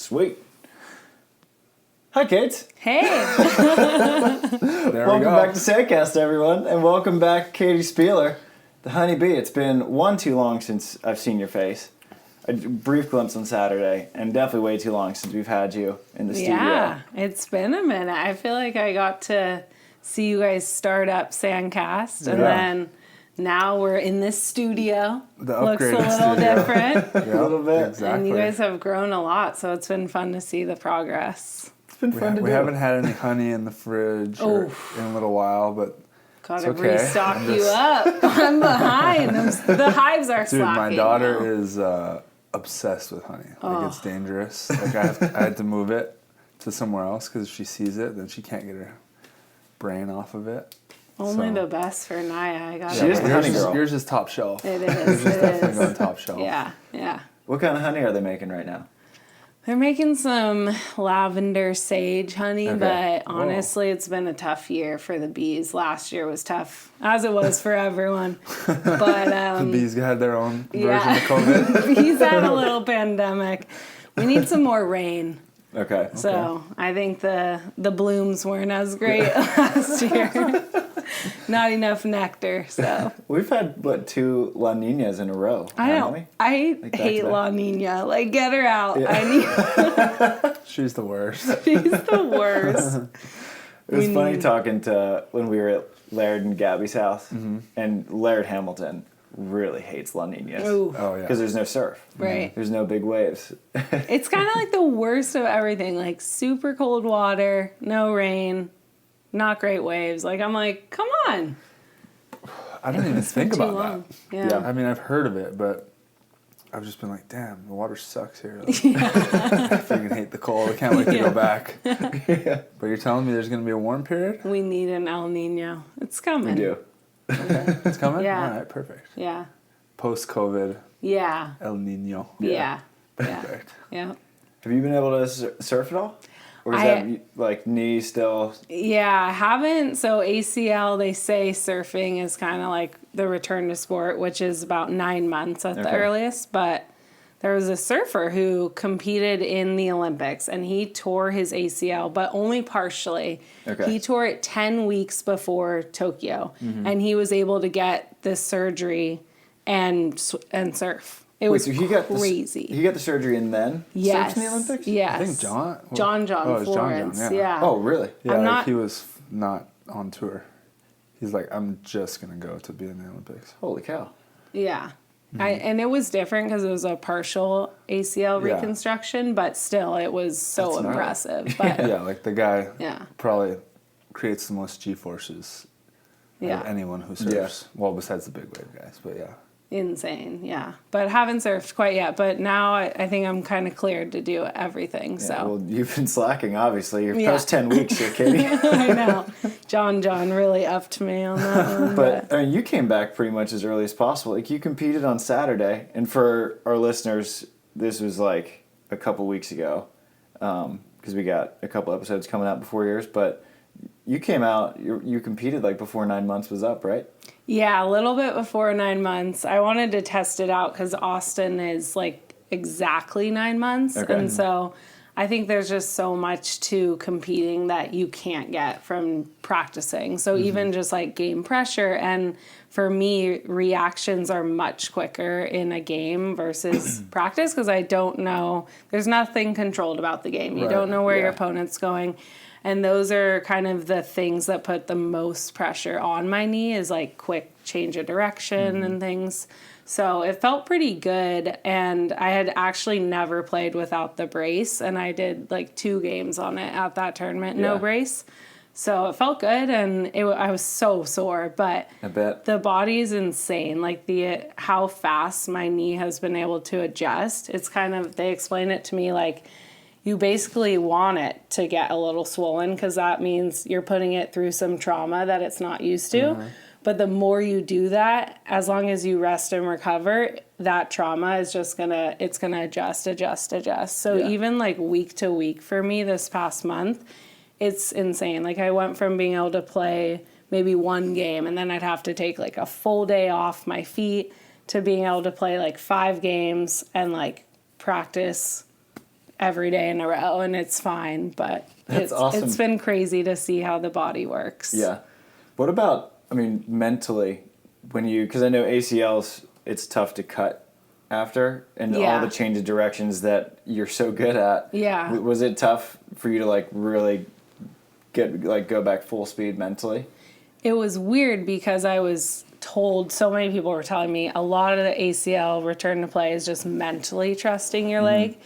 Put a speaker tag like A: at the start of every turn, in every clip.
A: Sweet. Hi, kids.
B: Hey.
A: Welcome back to SANDCAST, everyone, and welcome back, Katie Spieler, the Honeybee. It's been too long since I've seen your face. A brief glimpse on Saturday, and definitely way too long since we've had you in the studio.
B: Yeah, it's been a minute. I feel like I got to see you guys start up SANDCAST, and then now we're in this studio.
C: The
B: looks a
C: upgraded
B: little
C: studio.
B: different.
A: A little bit.
C: Exactly.
B: And you guys have grown a lot, so it's been fun to see the progress.
A: It's been fun to do.
C: We haven't had any honey in the fridge in a little while, but
B: Gotta
C: it's okay.
B: restock you up. I'm behind. The hives are
C: dude,
B: slacking.
C: my daughter
B: now.
C: is obsessed with honey. Like it's dangerous. Like I had to move it to somewhere else because if she sees it, then she can't get her brain off of it.
B: Only the best for Naya. I got
A: She is the honey girl.
C: Yours is top shelf.
B: It is.
C: Yours is definitely going top shelf.
B: Yeah.
A: What kind of honey are they making right now?
B: They're making some lavender sage honey, but honestly, it's been a tough year for the bees. Last year was tough, as it was for everyone. But
C: The bees had their own version of COVID.
B: Bees had a little pandemic. We need some more rain.
A: Okay.
B: So I think the blooms weren't as great last year. Not enough nectar, so.
A: We've had, 2 La Niñas in a row,
B: I
A: haven't
B: know.
A: we?
B: I
A: Like back
B: hate
A: to back.
B: La Nina. Like, get her out.
A: Yeah.
C: She's the worst.
B: She's the worst.
A: It was funny talking to when we were at Laird and Gabby's house, and Laird Hamilton really hates La Niñas.
B: Ooh.
C: Oh yeah.
A: Because there's no surf.
B: Right.
A: There's no big waves.
B: It's kind of like the worst of everything. Like, super cold water, no rain, not great waves. Like, I'm like, come on.
C: I didn't even think
B: Too
C: about
B: long.
C: that.
B: Yeah.
C: I mean, I've heard of it, but I've just been like, damn, the water sucks here. Like, I freaking hate the cold. I can't wait to go back. But you're telling me there's going to be a warm period?
B: We need an El Nino. It's coming.
A: We do.
C: Okay. It's coming?
B: Yeah.
C: All right, perfect.
B: Yeah.
C: Post-COVID,
B: Yeah.
C: El Nino.
B: Yeah.
C: Perfect.
B: Yeah.
A: Have you been able to surf at all? Or is that knee still?
B: Yeah, I haven't. So ACL, they say surfing is kind of like the return to sport, which is about 9 months at the earliest. But there was a surfer who competed in the Olympics, and he tore his ACL, but only partially.
A: Okay.
B: He tore it 10 weeks before Tokyo, and he was able to get this surgery and surf. It was
A: so he got
B: crazy.
A: He got the surgery and then
B: Yes.
A: surfed in the Olympics?
B: Yes.
C: I think John
B: John
C: Oh, it was
B: Florence.
C: John, yeah.
A: Oh, really?
C: Yeah,
B: I'm
C: like
B: not-
C: he was not on tour. He's like, I'm just going to go to be in the Olympics.
A: Holy cow.
B: Yeah. And it was different because it was a partial ACL
C: Yeah.
B: reconstruction, but still, it was so
A: That's gnarly.
B: impressive. But
C: Yeah, like the guy
B: yeah.
C: probably creates the most G-forces
B: Yeah.
C: of anyone who surfs. Well, besides the big wave guys, but yeah.
B: Insane. Yeah. But haven't surfed quite yet. But now I think I'm kind of cleared to do everything.
A: Yeah,
B: So
A: well, you've been slacking, obviously. You're
B: Yeah.
A: post 10 weeks here, Katie.
B: I know. John really upped me on that one.
A: But I mean, you came back pretty much as early as possible. Like, you competed on Saturday. And for our listeners, this was like a couple weeks ago. Because we got a couple episodes coming out before yours. But you came out, you competed like before 9 months was up, right?
B: Yeah, a little bit before 9 months. I wanted to test it out because Austin is like exactly 9 months.
A: Okay.
B: And so I think there's just so much to competing that you can't get from practicing. So even just like game pressure, and for me, reactions are much quicker in a game versus practice because I don't know. There's nothing controlled about the game. You
C: Right.
B: don't know where your
A: Yeah.
B: opponent's going. And those are kind of the things that put the most pressure on my knee, is like quick change of direction and things. So it felt pretty good. And I had actually never played without the brace. And I did like 2 games on it at that tournament, no
A: Yeah.
B: brace. So it felt good. And I was so sore. But
A: I bet.
B: the body is insane. Like how fast my knee has been able to adjust. It's kind of, they explain it to me like, you basically want it to get a little swollen because that means you're putting it through some trauma that it's not used to. But the more you do that, as long as you rest and recover, that trauma is just it's gonna adjust. So even like week to week for me this past month, it's insane. Like I went from being able to play maybe 1 game and then I'd have to take like a full day off my feet to being able to play like 5 games and like practice every day in a row, and it's fine. But
A: That's awesome.
B: It's been crazy to see how the body works.
A: Yeah. What about, I mean, mentally, because I know ACLs, it's tough to cut after, and all the change of directions that you're so good at.
B: Yeah.
A: Was it tough for you to like really go back full speed mentally?
B: It was weird because I was told, so many people were telling me a lot of the ACL return to play is just mentally trusting your leg.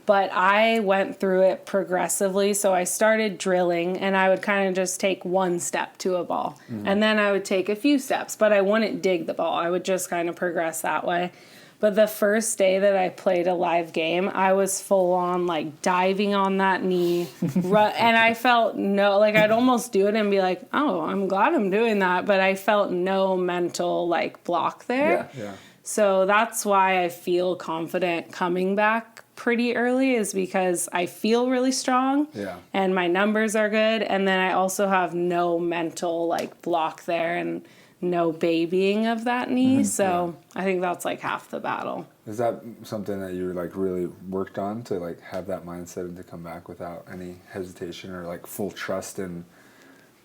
B: But I went through it progressively. So I started drilling, and I would kind of just take one step to a ball. And then I would take a few steps, but I wouldn't dig the ball. I would just kind of progress that way. But the first day that I played a live game, I was full on like diving on that knee. And I felt I'd almost do it and be like, oh, I'm glad I'm doing that. But I felt no mental like block there.
C: Yeah.
B: So that's why I feel confident coming back pretty early, is because I feel really strong and my numbers are good. And then I also have no mental like block there and no babying of that knee. So I think that's like half the battle.
C: Is that something that you like really worked on to like have that mindset and to come back without any hesitation or like full trust in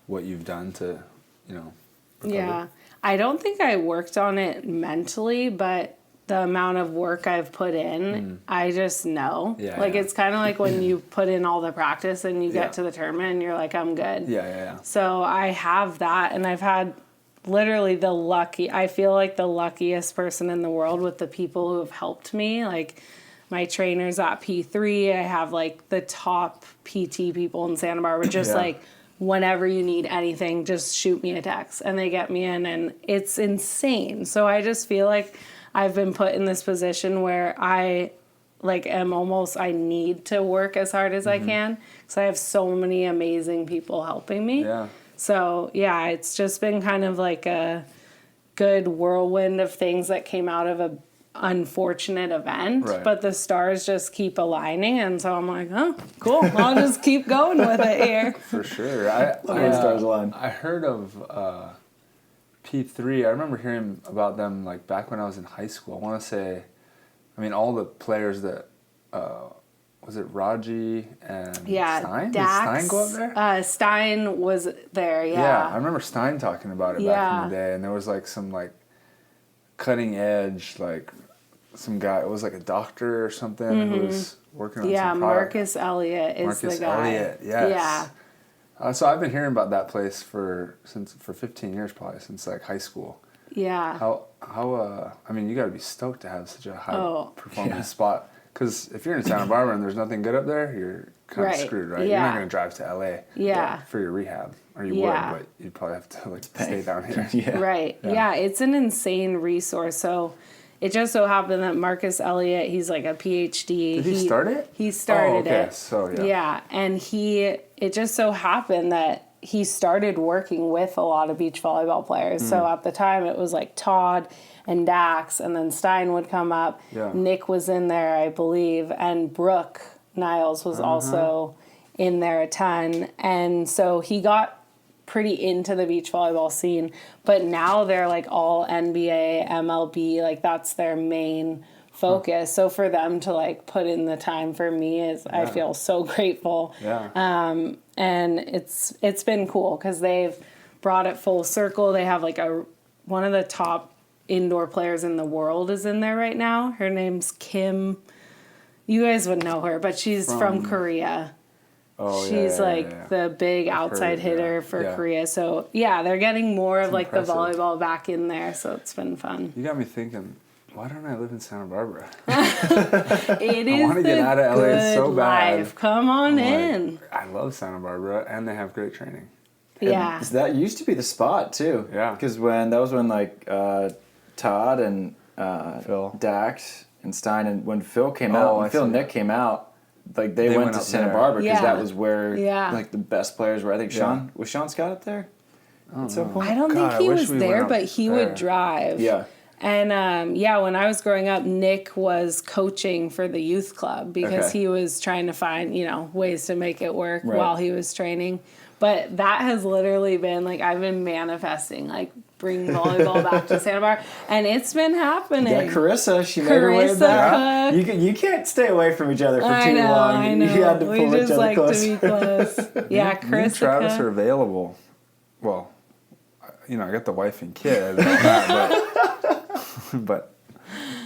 C: what you've done to, recover?
B: Yeah. I don't think I worked on it mentally, but the amount of work I've put in, I just know. It's kind of like when you put in all the practice and you get to the tournament and you're like, I'm good.
C: Yeah.
B: So I have that, and I've had literally I feel like the luckiest person in the world with the people who have helped me. Like my trainers at P3, I have like the top PT people in Santa Barbara, just like whenever you need anything, just shoot me a text and they get me in, and it's insane. So I just feel like I've been put in this position where I I need to work as hard as I can, because I have so many amazing people helping me.
C: Yeah.
B: So, it's just been kind of like a good whirlwind of things that came out of a unfortunate event.
C: Right.
B: But the stars just keep aligning, and so I'm like, oh, cool. I'll just keep going with it here.
C: For sure.
A: Stars align.
C: I heard of P3. I remember hearing about them like back when I was in high school. I want to say, all the players that... was it Raji and Stein?
B: Dax,
C: did Stein go up there?
B: Stein was there,
C: Yeah, I remember Stein talking about it back in the day, and there was like some like cutting edge, like some guy, it was like a doctor or something who was working on some product.
B: Marcus Elliott is the guy.
C: Marcus Elliott, yes.
B: Yeah.
C: So I've been hearing about that place for 15 years probably, since like high school.
B: Yeah.
C: How you got to be stoked to have such a high performance spot. Because if you're in Santa Barbara and there's nothing good up there, you're kind of screwed, right?
B: Yeah.
C: You're not going to drive to LA for your rehab. Or you would, but you'd probably have to stay down here.
B: Right. Yeah, it's an insane resource. So it just so happened that Marcus Elliott, he's like a PhD.
C: Did he start it?
B: He started it.
C: So,
B: and it just so happened that he started working with a lot of beach volleyball players. So at the time it was like Todd and Dax, and then Stein would come up.
C: Yeah.
B: Nick was in there, I believe, and Brooke Niles was also in there a ton. And so he got pretty into the beach volleyball scene, but now they're like all NBA, MLB, like that's their main focus. So for them to like put in the time for me I feel so grateful. And it's been cool because they've brought it full circle. They have like one of the top indoor players in the world is in there right now. Her name's Kim. You guys would know her, but she's from Korea. She's the big outside hitter for Korea. So they're getting more of like impressive. The volleyball back in there. So it's been fun.
C: You got me thinking, why don't I live in Santa Barbara?
B: It is
C: I want to get out of LA so bad.
B: Life. Come on in.
C: I love Santa Barbara, and they have great training.
B: Yeah.
A: And that used to be the spot too.
C: Yeah.
A: Because when Todd and
C: Phil,
A: Dax and Stein, and when Phil came out, when Phil and Nick came out, like they went to Santa Barbara because that was where like the best players were. I think Sean Scott up there at some point.
B: I don't think he was there, but he would drive.
A: Yeah.
B: And when I was growing up, Nick was coaching for the youth club because he was trying to find ways to make it work while he was training. But that has literally been like I've been manifesting like bring volleyball back to Santa Barbara, and it's been happening.
A: Yeah, Carissa, she made her way back. You can't stay away from each other for too long.
B: I know.
A: You had to pull
B: we just
A: each other
B: like
A: close.
B: to be close. Yeah,
C: Me and
B: Carissa.
C: Travis are available. Well, I got the wife and kid, and all that, but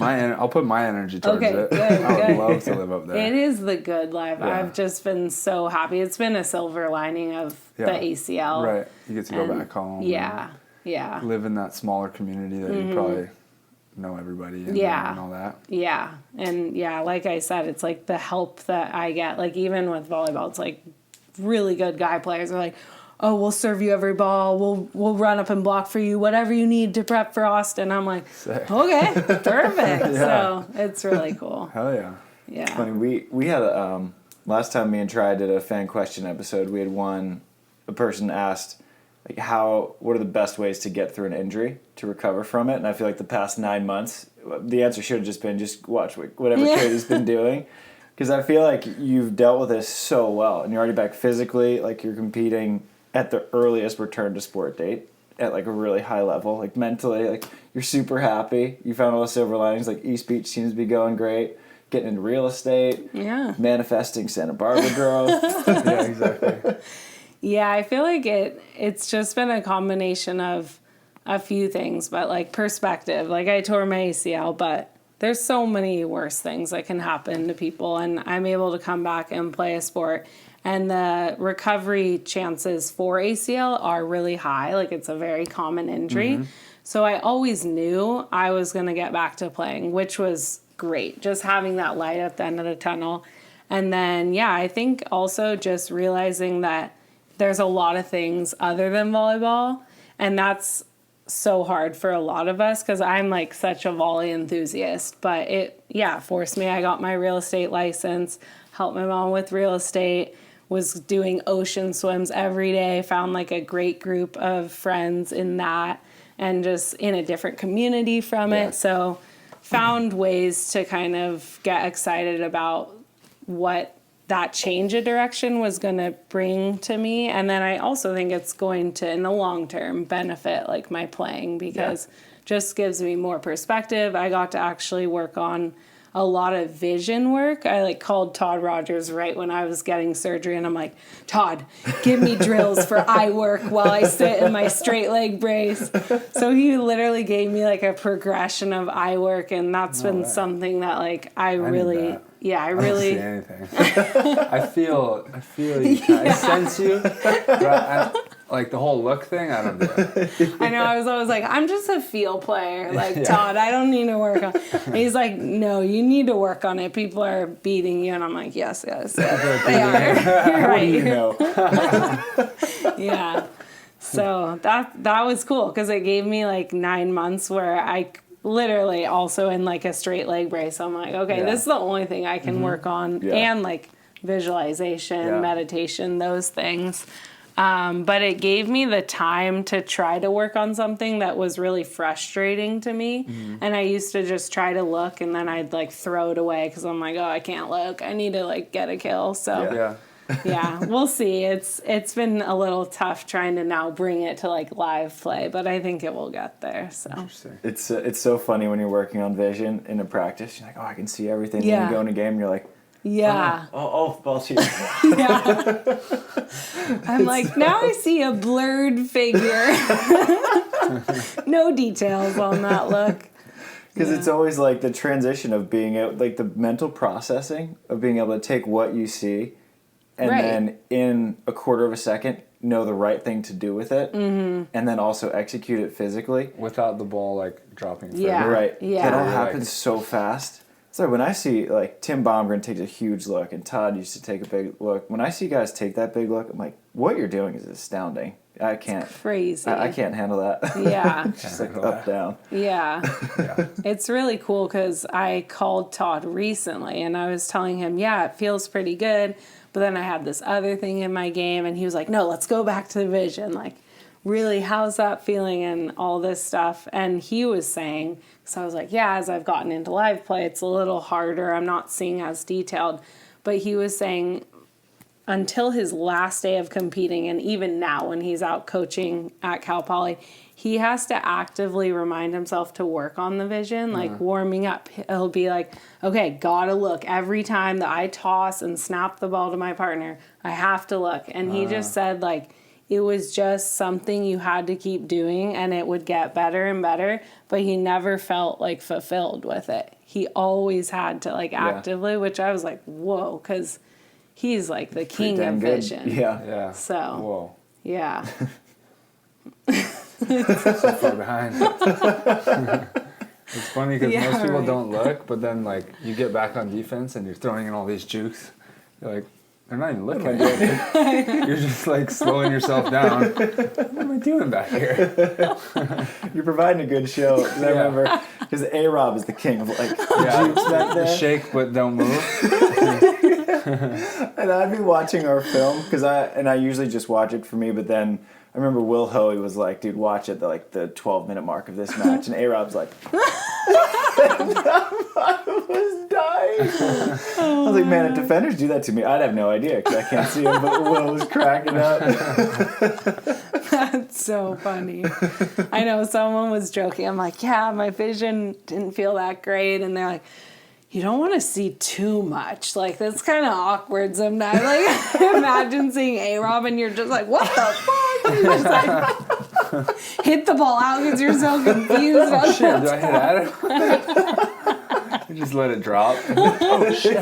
C: I'll put my energy towards it.
B: Good,
C: I would love to live up there.
B: It is the good life.
C: Yeah.
B: I've just been so happy. It's been a silver lining of the ACL.
C: Right. You get to go back home.
B: Yeah.
C: Live in that smaller community that you probably know everybody and all that.
B: Yeah. And like I said, it's like the help that I get. Like even with volleyball, it's like really good guy players are like, oh, we'll serve you every ball. We'll run up and block for you, whatever you need to prep for Austin. I'm like, okay, perfect. So it's really cool.
C: Hell yeah.
B: Yeah.
A: It's funny. We had last time me and Tri did a fan question episode. We had a person asked like what are the best ways to get through an injury to recover from it, and I feel like the past 9 months the answer should have just been just watch whatever kid has been doing. Because I feel like you've dealt with this so well, and you're already back physically. Like you're competing at the earliest return to sport date at like a really high level. Like mentally, like you're super happy. You found all the silver linings. Like East Beach seems to be going great. Getting into real estate.
B: Yeah.
A: Manifesting Santa Barbara growth.
C: Yeah, exactly.
B: Yeah, I feel like it's just been a combination of a few things, but like perspective. Like I tore my ACL, but there's so many worse things that can happen to people, and I'm able to come back and play a sport. And the recovery chances for ACL are really high. Like it's a very common injury. Mm-hmm. So I always knew I was going to get back to playing, which was great. Just having that light at the end of the tunnel. And then, I think also just realizing that there's a lot of things other than volleyball. And that's so hard for a lot of us because I'm like such a volley enthusiast. But it, forced me. I got my real estate license, helped my mom with real estate, was doing ocean swims every day, found like a great group of friends in that and just in a different community from it. So found ways to kind of get excited about what that change of direction was going to bring to me. And then I also think it's going to, in the long term, benefit like my playing because just gives me more perspective. I got to actually work on a lot of vision work. I like called Todd Rogers right when I was getting surgery and I'm like, Todd, give me drills for eye work while I sit in my straight leg brace. So he literally gave me like a progression of eye work, and that's been something that like I really
C: I don't see anything. I feel you. I sense you. But like the whole look thing, I don't do it.
B: I know, I was always like, I'm just a feel player. Like, Todd, I don't need to work on it. And he's like, no, you need to work on it. People are beating you. And I'm like, yes, they are. You're right.
A: You know.
B: Yeah. So that was cool because it gave me like 9 months where I literally also in like a straight leg brace. I'm like, okay, this is the only thing I can work on. And like visualization, meditation, those things. But it gave me the time to try to work on something that was really frustrating to me. Mm-hmm. And I used to just try to look and then I'd like throw it away because I'm like, oh, I can't look. I need to like get a kill. So we'll see. It's been a little tough trying to now bring it to like live play, but I think it will get there. So
A: it's so funny when you're working on vision in a practice. You're like, oh, I can see everything. Yeah. Then you go in a game and you're like, ball's here.
B: I'm like, now I see a blurred figure. No details on that look.
A: Because it's always like the transition of being able, like the mental processing of being able to take what you see and then in a quarter of a second know the right thing to do with it, and then also execute it physically
C: without the ball like dropping.
A: Right. That all happens so fast. So when I see, like, Tim Baumgren takes a huge look, and Todd used to take a big look. When I see guys take that big look, I'm like, what you're doing is astounding. I can't.
B: It's crazy.
A: I can't handle that.
B: Yeah.
A: Just like up, down.
B: Yeah. It's really cool because I called Todd recently, and I was telling him, it feels pretty good. But then I had this other thing in my game, and he was like, no, let's go back to the vision. Like, really, how's that feeling and all this stuff? And he was saying, so I was like, as I've gotten into live play, it's a little harder. I'm not seeing as detailed. But he was saying until his last day of competing, and even now when he's out coaching at Cal Poly, he has to actively remind himself to work on the vision, like warming up. He'll be like, okay, gotta look. Every time that I toss and snap the ball to my partner, I have to look. And he just said, like, it was just something you had to keep doing, and it would get better and better, but he never felt, like, fulfilled with it. He always had to, like, actively, which I was like, whoa, because he's, like, the king of vision.
C: Yeah.
B: So,
C: whoa.
B: Yeah.
C: So far behind. It's funny because most people don't look, but then, like, you get back on defense and you're throwing in all these jukes. You're like, they're not even looking at you. You're just, like, slowing yourself down. What am I doing back here?
A: You're providing a good show. I remember, because A-Rob is the king of, like, jukes back there.
C: Shake but don't move.
A: And I'd be watching our film, because I usually just watch it for me, but then I remember Will Hoey was like, dude, watch it, the 12-minute mark of this match. And A-Rob's like, I was dying. I was like, man, if defenders do that to me, I'd have no idea, because I can't see him, but Will was cracking up.
B: That's so funny. I know someone was joking. I'm like, yeah, my vision didn't feel that great. And they're like, you don't want to see too much. Like, that's kind of awkward sometimes. Like, imagine seeing A-Rob and you're just like, what the fuck? You just like hit the ball out because you're so confused.
C: Oh, shit, do I hit at it? You just let it drop. Oh, shit.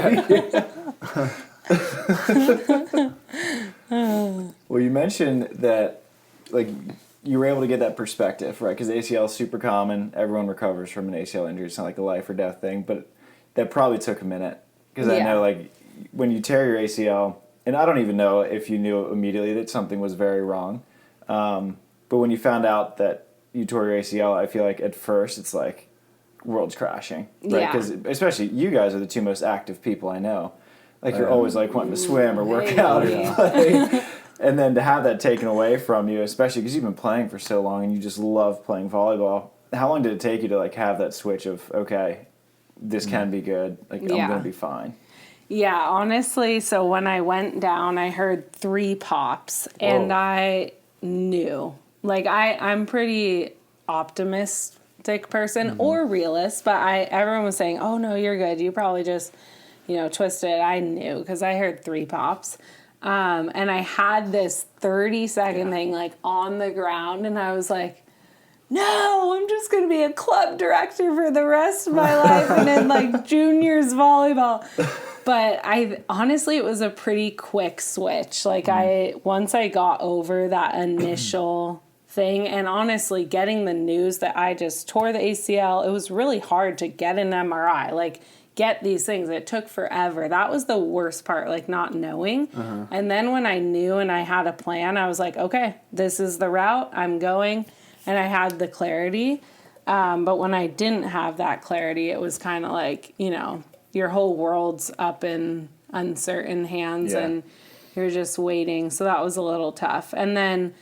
A: Well, you mentioned that, like, you were able to get that perspective, right? Because ACL is super common. Everyone recovers from an ACL injury. It's not like a life or death thing, but that probably took a minute, because I know, like, when you tear your ACL, and I don't even know if you knew immediately that something was very wrong, but when you found out that you tore your ACL, I feel like at first it's like world's crashing, right? Because especially you guys are the two most active people I know. Like, you're always like wanting to swim or work out or play. And then to have that taken away from you, especially because you've been playing for so long and you just love playing volleyball. How long did it take you to, like, have that switch of, okay, this can be good, like, I'm going to be fine?
B: Yeah, honestly, so when I went down, I heard 3 pops, and I knew. Like, I'm pretty optimistic person, or realist, but everyone was saying, oh, no, you're good. You probably just, twisted. I knew, because I heard 3 pops. And I had this 30-second thing, like, on the ground, and I was like, no, I'm just going to be a club director for the rest of my life and then, like, juniors volleyball. But honestly, it was a pretty quick switch. Like, once I got over that initial thing, and honestly, getting the news that I just tore the ACL, it was really hard to get an MRI. Like, get these things. It took forever. That was the worst part, like, not knowing. And then when I knew and I had a plan, I was like, okay, this is the route I'm going. And I had the clarity. But when I didn't have that clarity, it was kind of like, your whole world's up in uncertain hands and you're just waiting. So that was a little tough. And then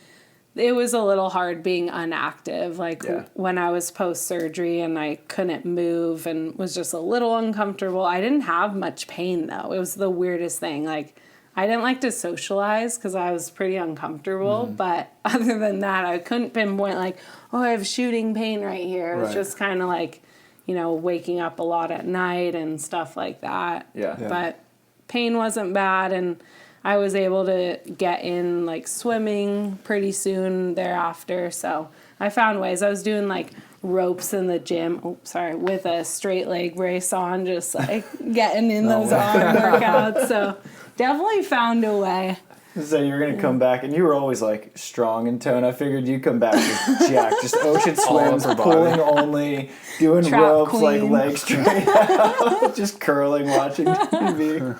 B: it was a little hard being inactive. Like, when I was post-surgery and I couldn't move and was just a little uncomfortable. I didn't have much pain, though. It was the weirdest thing. Like, I didn't like to socialize because I was pretty uncomfortable. But other than that, I couldn't pinpoint, like, oh, I have shooting pain right here. It was just kind of like, waking up a lot at night and stuff like that. But pain wasn't bad, and I was able to get in, like, swimming pretty soon thereafter. So I found ways. I was doing, like, ropes in the gym, with a straight leg brace on, just, like, getting in those arm workouts. So definitely found a way.
A: So you were going to come back, and you were always, like, strong in tone. I figured you'd come back just jacked, just ocean swims, pulling only, doing
B: Trap
A: ropes,
B: queen.
A: like, legs straight out, just curling, watching TV.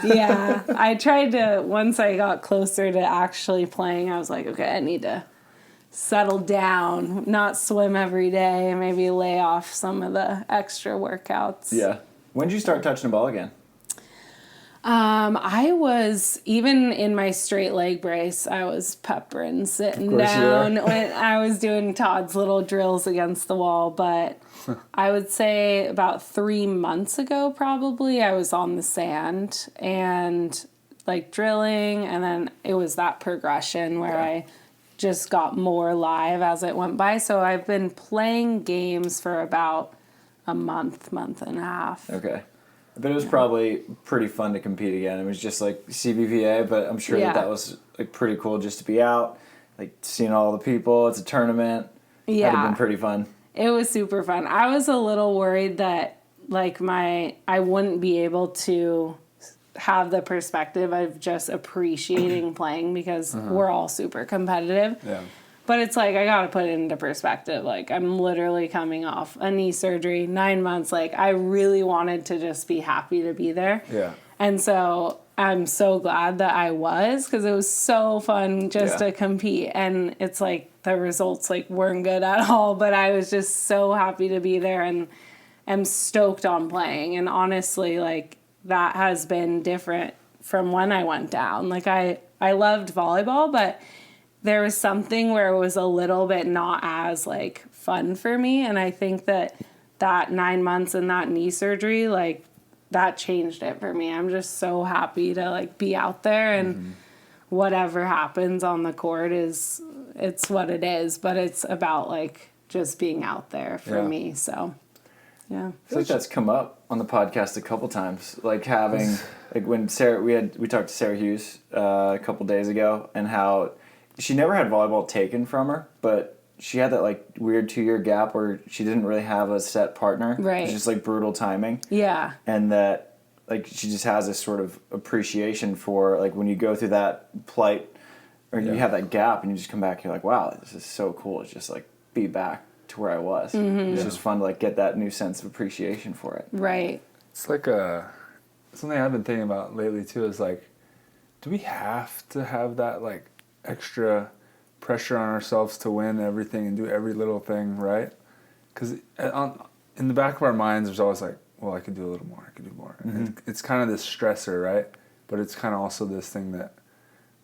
B: Yeah, I tried to, once I got closer to actually playing, I was like, okay, I need to settle down, not swim every day, maybe lay off some of the extra workouts.
A: Yeah. When did you start touching the ball again?
B: I was, even in my straight leg brace, I was peppering, sitting down when I was doing Todd's little drills against the wall. But I would say about 3 months ago, probably, I was on the sand. And like drilling, and then it was that progression where I just got more live as it went by. So I've been playing games for about a month and a half.
A: Okay. But it was probably pretty fun to compete again. It was just like CBVA, but I'm sure that was like pretty cool just to be out, like seeing all the people. It's a tournament.
B: Yeah.
A: That'd have been pretty fun.
B: It was super fun. I was a little worried that like I wouldn't be able to have the perspective of just appreciating playing because we're all super competitive.
C: Yeah.
B: But it's like, I got to put it into perspective. Like, I'm literally coming off a knee surgery, 9 months. Like, I really wanted to just be happy to be there.
C: Yeah.
B: And so I'm so glad that I was, because it was so fun just to compete. And it's like the results like weren't good at all, but I was just so happy to be there and am stoked on playing. And honestly, like, that has been different from when I went down. Like, I loved volleyball, but there was something where it was a little bit not as like fun for me. And I think that 9 months and that knee surgery, like, that changed it for me. I'm just so happy to like be out there, and whatever happens on the court it's what it is, but it's about like just being out there for me. So yeah.
A: I feel like that's come up on the podcast a couple times. Like having, like when we talked to Sarah Hughes a couple days ago, and how she never had volleyball taken from her, but she had that like weird 2-year gap where she didn't really have a set partner.
B: Right.
A: It was just like brutal timing.
B: Yeah.
A: And that like she just has this sort of appreciation for like when you go through that plight or you have that gap and you just come back, you're like, wow, this is so cool. It's just like be back to where I was. It's just fun to like get that new sense of appreciation for it.
B: Right.
C: It's like something I've been thinking about lately too is like, do we have to have that like extra pressure on ourselves to win everything and do every little thing right? Because in the back of our minds there's always like, well, I could do a little more, I could do more. And it's kind of this stressor, right? But it's kind of also this thing that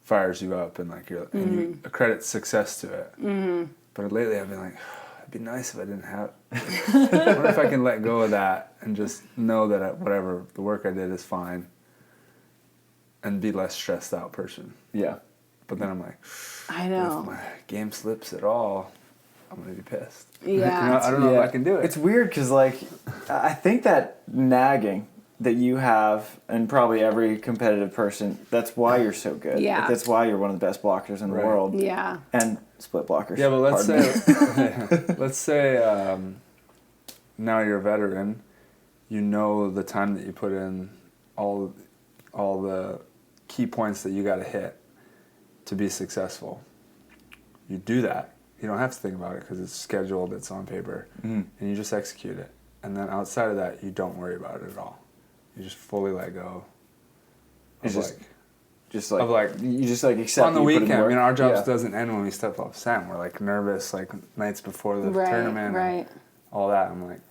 C: fires you up, and like and you accredit success to it. But lately I've been like, it'd be nice if I didn't have I wonder if I can let go of that and just know that whatever the work I did is fine and be less stressed out person.
A: Yeah.
C: But then I'm like,
B: I know.
C: if my game slips at all, I'm going to be pissed.
B: Yeah.
C: I don't know if I can do it.
A: It's weird because, like, I think that nagging that you have, and probably every competitive person, that's why you're so good.
B: Yeah.
A: Like, that's why you're one of the best blockers in the world.
B: Yeah.
A: And split blockers.
C: Yeah, but let's say now you're a veteran, you know the time that you put in, all the key points that you got to hit to be successful. You do that. You don't have to think about it because it's scheduled, it's on paper, and you just execute it. And then outside of that, you don't worry about it at all. You just fully let go.
A: It's
C: of
A: you just like accept
C: on the
A: you put in
C: weekend. I
A: work.
C: mean, our jobs doesn't end when we step off SAM. We're like nervous, like nights before the tournament,
B: Right.
C: all that. I'm like,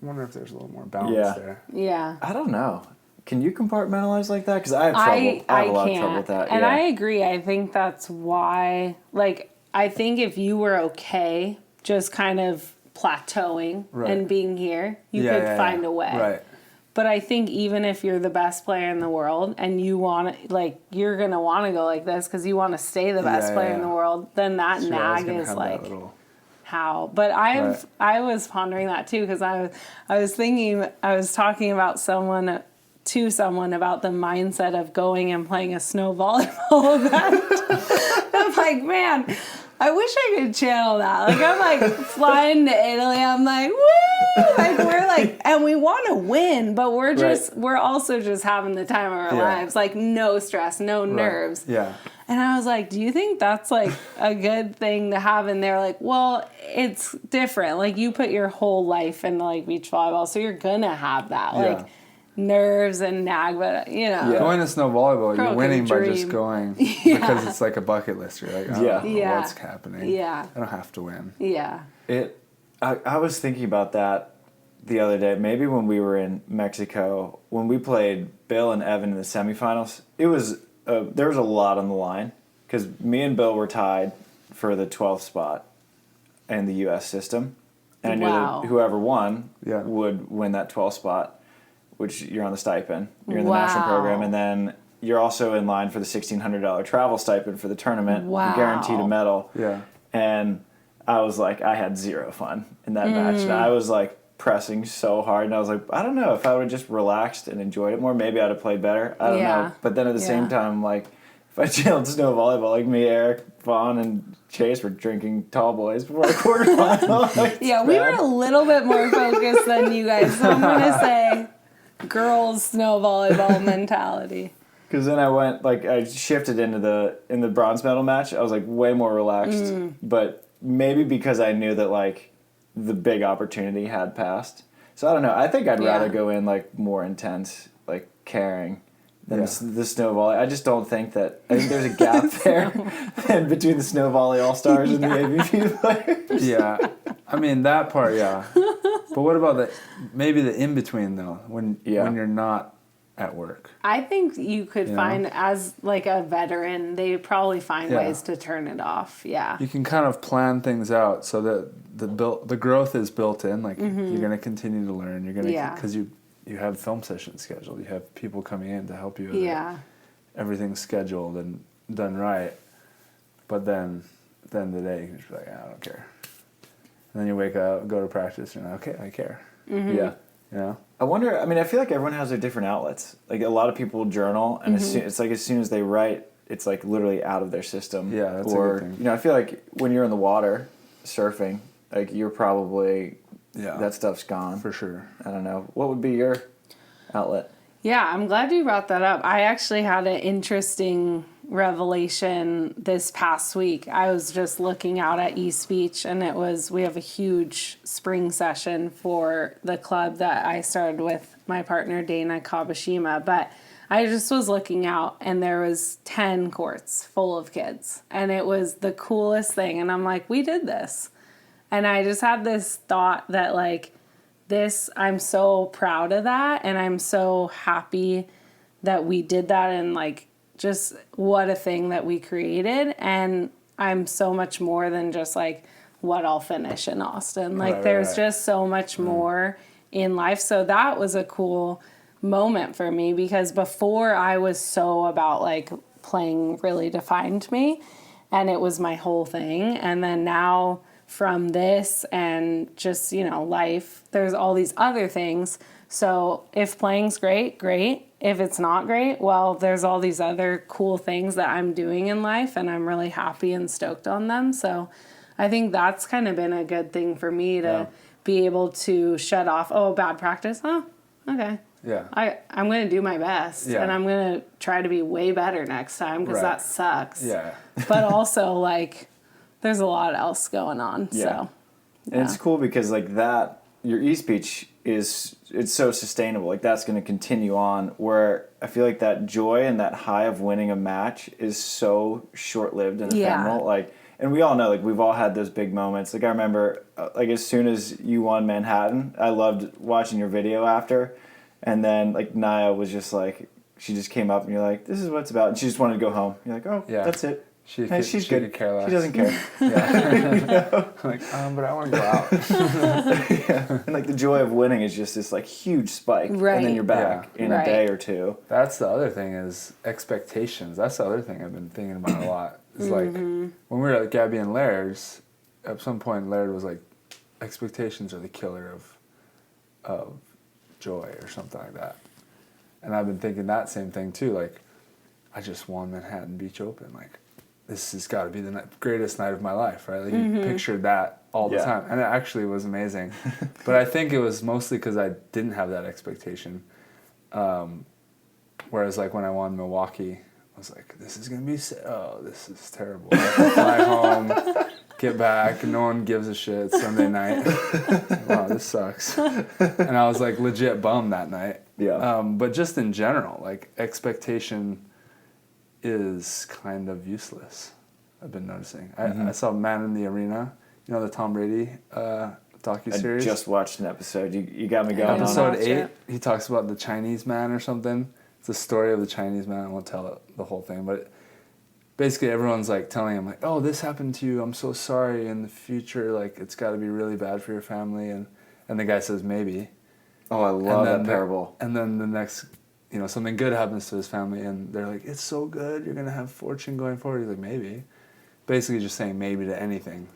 C: I wonder if there's a little more balance there.
B: Yeah.
A: I don't know. Can you compartmentalize like that? Because I have trouble. I have a lot of trouble with that.
B: And I agree. I think that's why, like, I think if you were okay just kind of plateauing and being here, you could find a way.
C: Right.
B: But I think even if you're the best player in the world and you want to, like, you're going to want to go like this because you want to stay the best player in the world, then that nag is like, how? But I was pondering that too, because I was talking about someone about the mindset of going and playing a snow volleyball event. I'm like, man, I wish I could channel that. Like, I'm like flying to Italy. I'm like, woo! Like, we're like, and we want to win, but we're also just having the time of our lives. Like, no stress, no nerves.
C: Yeah.
B: And I was like, do you think that's like a good thing to have? And they're like, well, it's different. Like, you put your whole life into like beach volleyball, so you're gonna have that. Like, nerves and nag, but you know.
C: Going to snow volleyball, you're winning by just going because it's like a bucket list. You're like, I don't know what's happening.
B: Yeah.
C: I don't have to win.
B: Yeah.
A: I was thinking about that the other day, maybe when we were in Mexico, when we played Bill and Evan in the semifinals. It was there was a lot on the line because me and Bill were tied for the 12th spot in the U.S. system, and I knew that whoever won would win that 12th spot, which you're on the stipend, you're in the national program, and then you're also in line for the $1,600 travel stipend for the tournament.
B: Wow.
A: You're guaranteed a medal.
C: Yeah.
A: And I was like, I had zero fun in that match. And I was like pressing so hard, and I was like, I don't know if I would have just relaxed and enjoyed it more. Maybe I'd have played better. I don't know. But then at the same time, like, if I chilled snow volleyball, like me, Eric, Vaughn, and Chase were drinking tall boys before the quarterfinal. Like,
B: Yeah, we were a little bit more focused than you guys. So I'm going to say girls snow volleyball mentality.
A: Because then I shifted into in the bronze medal match. I was like way more relaxed, but maybe because I knew that like the big opportunity had passed. So I don't know. I think I'd rather go in like more intense, like caring than the snow volley. I just don't think that. I think there's a gap there between the snow volley all stars and the AVP players.
C: Yeah, I mean that part, yeah. But what about maybe the in between though, when you're not at work?
B: I think you could find, as like a veteran, they probably find ways to turn it off. Yeah.
C: You can kind of plan things out so that the growth is built in. Like you're going to continue to learn. You're going to because you have film sessions scheduled. You have people coming in to help you with it. Everything's scheduled and done right. But then at the end of the day, you can just be like, I don't care. And then you wake up, go to practice, and you're like, okay, I care.
A: Yeah.
C: You know?
A: I wonder, I mean, I feel like everyone has their different outlets. Like, a lot of people journal, and it's like as soon as they write, it's like literally out of their system.
C: Yeah, that's
A: or,
C: a good thing.
A: You know, I feel like when you're in the water surfing, like, you're probably, that stuff's gone.
C: For sure.
A: I don't know. What would be your outlet?
B: Yeah, I'm glad you brought that up. I actually had an interesting revelation this past week. I was just looking out at East Beach, and we have a huge spring session for the club that I started with my partner Dana Kabashima. But I just was looking out, and there was 10 courts full of kids, and it was the coolest thing. And I'm like, we did this. And I just had this thought that like this, I'm so proud of that, and I'm so happy that we did that, and like just what a thing that we created. And I'm so much more than just like what I'll finish in Austin. Like there's just so much more in life. So that was a cool moment for me, because before I was so about like playing really defined me, and it was my whole thing. And then now from this and just, you know, life, there's all these other things. So if playing's great. If it's not great, well, there's all these other cool things that I'm doing in life, and I'm really happy and stoked on them. So I think that's kind of been a good thing for me to be able to shut off, bad practice. Oh, okay.
C: Yeah.
B: I'm going to do my best, and I'm going to try to be way better next time, because that sucks.
C: Yeah.
B: But also, like, there's a lot else going on.
A: Yeah.
B: So,
A: And it's cool because, like, your East Beach it's so sustainable. Like, that's going to continue on, where I feel like that joy and that high of winning a match is so short-lived and ephemeral. Like, and we all know, like, we've all had those big moments. Like, I remember, like, as soon as you won Manhattan, I loved watching your video after. And then, like, Naya was just like, she just came up and you're like, this is what it's about. And she just wanted to go home. You're like, that's it.
C: She's
A: good.
C: Could care less.
A: She doesn't care.
C: Like, but I want to go out.
A: And like the joy of winning is just this like huge spike, and then you're back in a day or two.
C: That's the other thing, is expectations. That's the other thing I've been thinking about a lot. Is like when we were at Gabby and Laird's, at some point Laird was like, expectations are the killer of joy or something like that. And I've been thinking that same thing too. Like, I just won Manhattan Beach Open. Like, this has got to be the greatest night of my life, right? Like, you pictured that all the time. And it actually was amazing. But I think it was mostly because I didn't have that expectation. Whereas, like, when I won Milwaukee, I was like, this is going to be this is terrible. I have to fly home, get back, no one gives a shit Sunday night. Wow, this sucks. And I was, like, legit bummed that night.
A: Yeah.
C: But just in general, like, expectation is kind of useless, I've been noticing. I saw Man in the Arena, you know, the Tom Brady docuseries.
A: I just watched an episode. You got me going
C: Episode
A: on it.
C: 8, he talks about the Chinese man or something. It's a story of the Chinese man. I won't tell the whole thing, but basically everyone's like telling him like, oh, this happened to you, I'm so sorry, in the future, like, it's got to be really bad for your family. And the guy says, maybe.
A: Oh, I love that parable.
C: And then the next something good happens to his family, and they're like, it's so good, you're going to have fortune going forward. He's like, maybe. Basically just saying maybe to anything.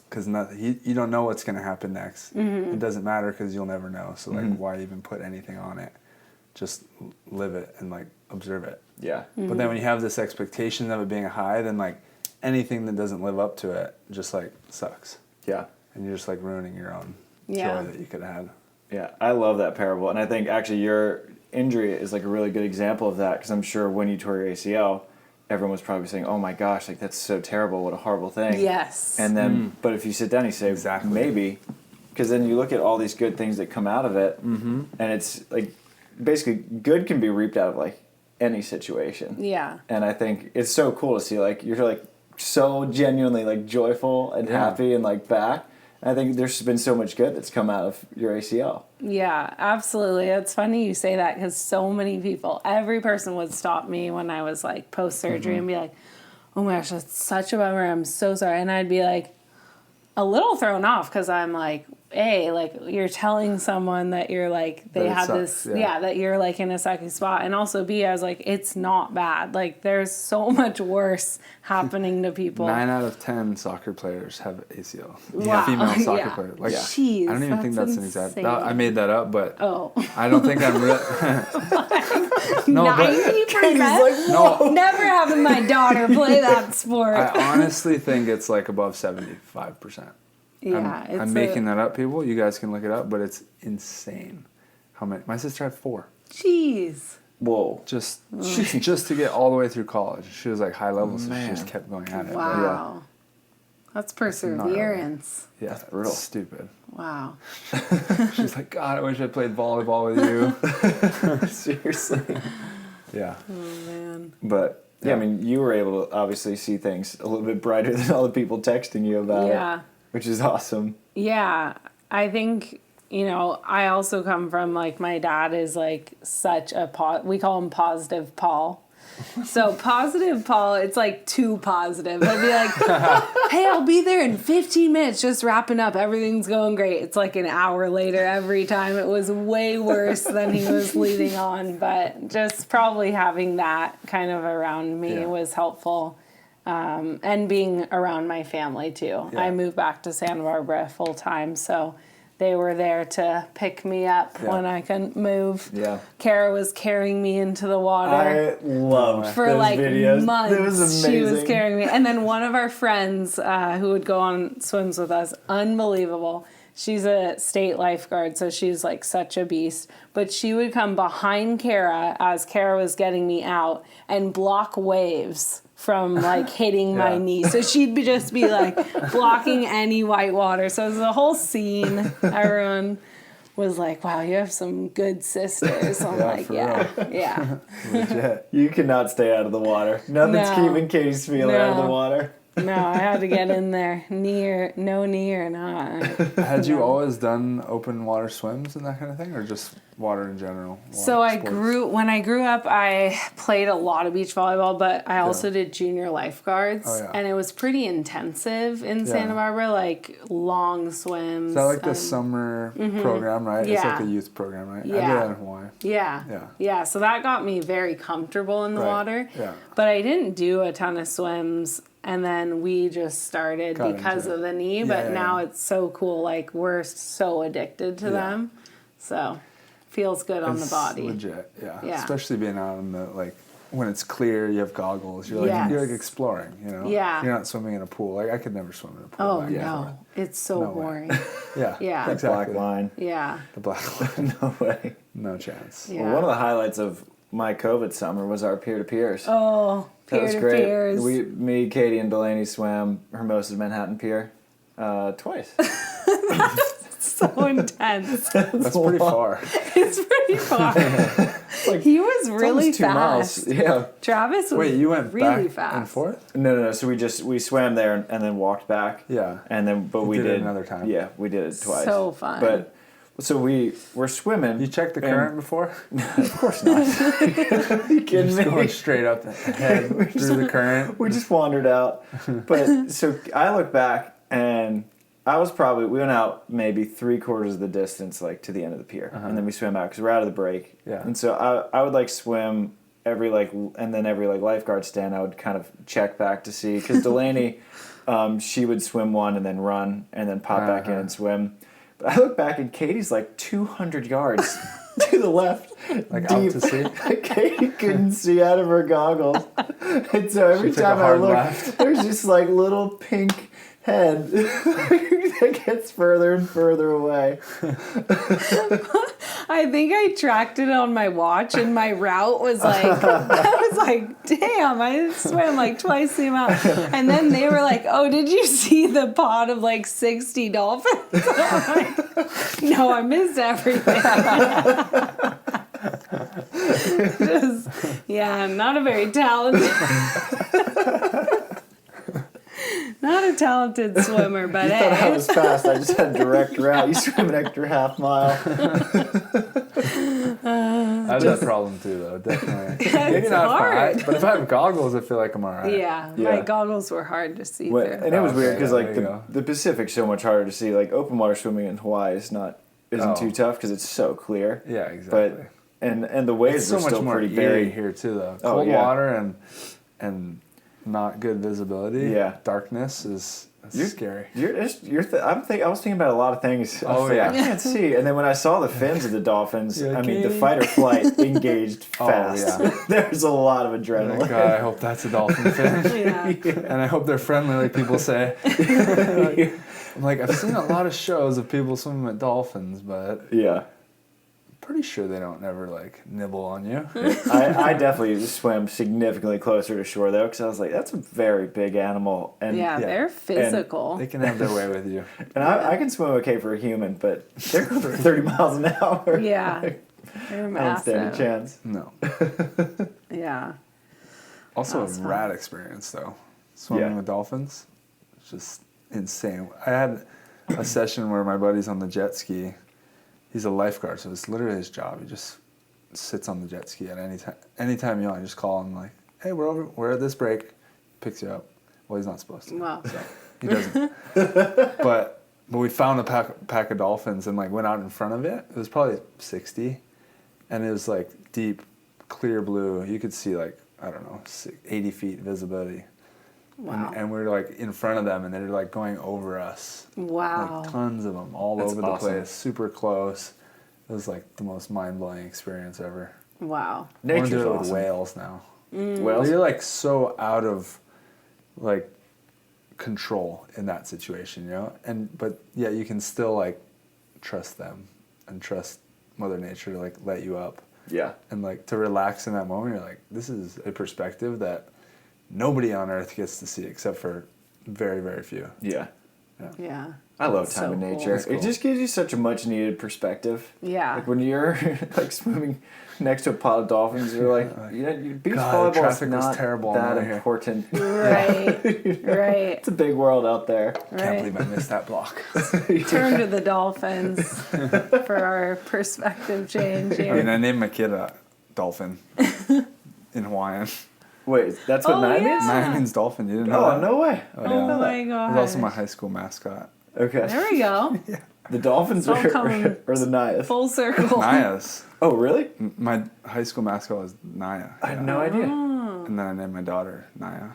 C: Because you don't know what's going to happen next. It doesn't matter because you'll never know. So, like, why even put anything on it? Just live it and, like, observe it.
A: Yeah.
C: But then when you have this expectation of it being a high, then, like, anything that doesn't live up to it just, like, sucks.
A: Yeah.
C: And you're just, like, ruining your own
B: Yeah.
C: joy that you could have had.
A: Yeah, I love that parable. And I think actually your injury is like a really good example of that, because I'm sure when you tore your ACL, everyone was probably saying, oh my gosh, like that's so terrible, what a horrible thing.
B: Yes.
A: And then, but if you sit down and you say,
C: Exactly.
A: maybe, because then you look at all these good things that come out of it, and it's like basically good can be reaped out of like any situation.
B: Yeah.
A: And I think it's so cool to see like you're like so genuinely like joyful and happy and like back. And I think there's been so much good that's come out of your ACL.
B: Yeah, absolutely. It's funny you say that because so many people, every person would stop me when I was like post-surgery and be like, oh my gosh, that's such a bummer. I'm so sorry. And I'd be like a little thrown off because I'm like, A, like you're telling someone that you're like, they
C: That it
B: had
C: sucks,
B: this,
C: yeah.
B: that you're like in a sucky spot. And also B, I was like, it's not bad. Like there's so much worse happening to people.
C: 9 out of 10 soccer players have ACL.
B: Wow.
C: Female soccer
B: Yeah.
C: players. Like,
B: Jeez,
C: I don't even think that's an
B: insane.
C: exact. I made that up, but
B: Oh.
C: I don't think I'm real. No, but
B: 90%?
C: no.
B: Never having my daughter play that sport.
C: I honestly think it's like above 75%.
B: Yeah,
C: I'm making that up, people. You guys can look it up, but it's insane. How many? My sister had 4.
B: Jeez.
A: Whoa.
C: Just to get all the way through college. She was like high level, so
A: Man.
C: she just kept going at it.
B: Wow. That's perseverance.
C: Yeah,
A: That's brutal.
C: it's stupid.
B: Wow.
C: She's like, God, I wish I played volleyball with you.
A: Seriously.
C: Yeah.
B: Oh, man.
A: But yeah, I mean, you were able to obviously see things a little bit brighter than all the people texting you about
B: Yeah.
A: it, which is awesome.
B: Yeah. I think, I also come from, like, my dad is, like, such a, we call him Positive Paul. So Positive Paul, it's like too positive. I'd be like, hey, I'll be there in 15 minutes, just wrapping up. Everything's going great. It's like an hour later every time. It was way worse than he was leading on. But just probably having that kind of around me was helpful. And being around my family too.
C: Yeah.
B: I moved back to Santa Barbara full time, so they were there to pick me up when I couldn't move.
A: Yeah.
B: Kara was carrying me into the water.
A: I loved
B: For
A: those
B: like
A: videos.
B: months,
A: It was amazing.
B: she was carrying me. And then one of our friends who would go on swims with us, unbelievable. She's a state lifeguard, so she's like such a beast. But she would come behind Kara as Kara was getting me out and block waves from like hitting my knee. So she'd just be like blocking any white water. So it was a whole scene. Everyone was like, wow, you have some good sisters. I'm like,
C: for
B: yeah.
C: Legit.
A: You cannot stay out of the water. Nothing's
B: No.
A: keeping Katie Spieler out of the
B: No.
A: water.
B: No, I had to get in there, no knee or not.
C: Had you always done open water swims and that kind of thing, or just water in general?
B: So when I grew up, I played a lot of beach volleyball, but I also did junior lifeguards, and it was pretty intensive in Santa Barbara, like long swims.
C: Is that like the summer program, right? It's like a youth program, right? I did that in Hawaii.
B: Yeah. So that got me very comfortable in the water.
C: Yeah.
B: But I didn't do a ton of swims. And then we just started
C: Got
B: because
C: into
B: of the knee. But now it's so cool. Like, we're so addicted to them. So, feels good on the body.
C: Legit, yeah.
B: Yeah.
C: Especially being out in the, like, when it's clear, you have goggles. You're like, you're like exploring,
B: Yeah.
C: You're not swimming in a pool. Like, I could never swim in a pool.
B: Oh,
C: back and
B: no.
C: forth.
B: It's so
C: No way.
B: boring.
C: Yeah.
B: Yeah.
A: That black
C: Exactly.
A: line.
B: Yeah.
C: The black line.
A: No way.
C: No chance.
B: Yeah.
A: Well, one of the highlights of my COVID summer was our peer-to-peers.
B: Oh,
A: That was great.
B: peer-to-peers.
A: Me, Katie, and Delaney swam Hermosa's Manhattan Pier twice.
B: So intense.
C: That's pretty far.
B: It's pretty far. He was really
A: It's almost 2
B: fast.
A: miles. Yeah.
B: Travis was
C: Wait, you went
B: really
C: back
B: fast.
C: and forth?
A: No. So we swam there and then walked back.
C: Yeah.
A: And then, but we
C: did
A: did
C: it another time.
A: Yeah, we did it twice.
B: So fun.
A: But so we were swimming.
C: You checked the
A: and-
C: current before?
A: Of course not. Are you kidding
C: Just going
A: me?
C: straight up ahead through the current.
A: We just wandered out. But so I look back and we went out maybe 3/4 of the distance, like to the end of the pier, and then we swam out because we're out of the break.
C: Yeah.
A: And so I would like swim every lifeguard stand, I would kind of check back to see, because Delaney, she would swim one and then run and then pop back in and swim. But I look back and Katie's like 200 yards to the left,
C: Like
A: deep.
C: out to sea.
A: Katie couldn't see out of her goggles, and so every
C: She took
A: time
C: a
A: I
C: hard
A: look,
C: left.
A: there's this like little pink head that gets further and further away.
B: I think I tracked it on my watch, and my route was like, I was like, damn, I swam like twice the amount. And then they were like, oh, did you see the pod of like 60 dolphins? I'm like, no, I missed everything. Yeah, I'm not a very talented. Not a talented swimmer, but
A: You thought I was fast. I just had a direct route. You swim an extra half mile.
C: I have that problem too, though. Definitely. Maybe
B: It's
C: not
B: hard.
C: fine, but if I have goggles, I feel like I'm alright.
B: Yeah,
A: Yeah.
B: my goggles were hard to see
A: Well,
B: through.
A: and it was
C: Okay,
A: weird because
C: yeah,
A: like
C: there you go.
A: the Pacific's so much harder to see. Like open water swimming in Hawaii isn't
C: Oh.
A: too tough because it's so clear.
C: Yeah, exactly.
A: But and the waves
C: It's so
A: are
C: much
A: still
C: more
A: pretty
C: eerie
A: buried.
C: here too, though.
A: Oh,
C: Cold
A: yeah.
C: water and not good visibility.
A: Yeah.
C: Darkness is scary.
A: I was thinking about a lot of things. I was
C: Oh,
A: like,
C: yeah.
A: I can't see. And then when I saw the fins of the dolphins,
C: You're
A: I
C: like,
A: mean, the
C: "Yay."
A: fight or flight engaged
C: Oh,
A: fast.
C: yeah.
A: There's a lot of
C: Like,
A: adrenaline.
C: God, I hope that's a dolphin fin.
B: Yeah.
C: And I hope they're friendly, like people say. I'm like, I've seen a lot of shows of people swimming with dolphins, but
A: Yeah.
C: I'm pretty sure they don't ever like nibble on you.
A: I definitely swam significantly closer to shore though, because I was like, that's a very big animal, and
B: Yeah,
C: Yeah.
B: they're physical.
C: They can have their way with you.
A: and I can swim okay for a human, but they're going 30 miles an hour.
B: Yeah, they're
A: I don't
B: massive.
A: stand a chance.
C: No.
B: Yeah.
C: Also
B: That's
C: a
B: fun.
C: rad experience though. Swimming
A: Yeah.
C: with dolphins. It's just insane. I had a session where my buddy's on the jet ski. He's a lifeguard, so it's literally his job. He just sits on the jet ski at any time. Anytime you want, you just call him like, "Hey, we're at this break." Picks you up. Well, he's not supposed to.
B: Wow.
C: So he doesn't. but we found a pack of dolphins and like went out in front of it. It was probably 60, and it was like deep, clear blue. You could see like, I don't know, 80 feet visibility.
B: Wow.
C: And we were like in front of them, and they were like going over us.
B: Wow.
C: Like tons of them all
A: That's
C: over the
A: awesome.
C: place, super close. It was like the most mind-blowing experience ever.
B: Wow.
C: I want to
A: Nature's
C: do it with
A: awesome.
C: whales now.
A: Whales?
C: You're like so out of like control in that situation, you know? But yeah, you can still like trust them and trust Mother Nature to like let you up.
A: Yeah.
C: And like to relax in that moment, you're like, this is a perspective that nobody on earth gets to see except for very, very few.
A: Yeah.
B: Yeah.
A: I love
B: That's
A: time
B: so
A: in
B: cool.
A: nature.
C: That's cool.
A: It just gives you such a much needed perspective.
B: Yeah.
A: Like when you're like swimming next to a pod of dolphins, you're like, beach
C: God, the
A: volleyball
C: traffic
A: is
C: was
A: not
C: terrible
A: that
C: over here.
A: important.
B: Right. Right.
A: It's a big world out there.
C: Can't
B: Right.
C: believe I missed that block.
B: Turn to the dolphins for our perspective change
C: I
B: here.
C: mean, I named my kid a dolphin in Hawaiian.
A: Wait, that's what
B: Oh,
A: Nine
B: yeah.
A: means?
C: Nine means dolphin. You didn't know
A: Oh,
C: that?
A: no way.
C: Oh,
A: I didn't
C: yeah.
A: know
B: Oh
A: that.
B: my
C: It
B: god.
C: was also my high school mascot.
A: Okay.
B: There we go.
A: The dolphins
B: all
A: are,
B: coming
A: or the Nias?
B: Full circle.
C: Naya's.
A: Oh, really?
C: My high school mascot was Naya.
A: I had no idea.
C: And then I named my daughter Naya.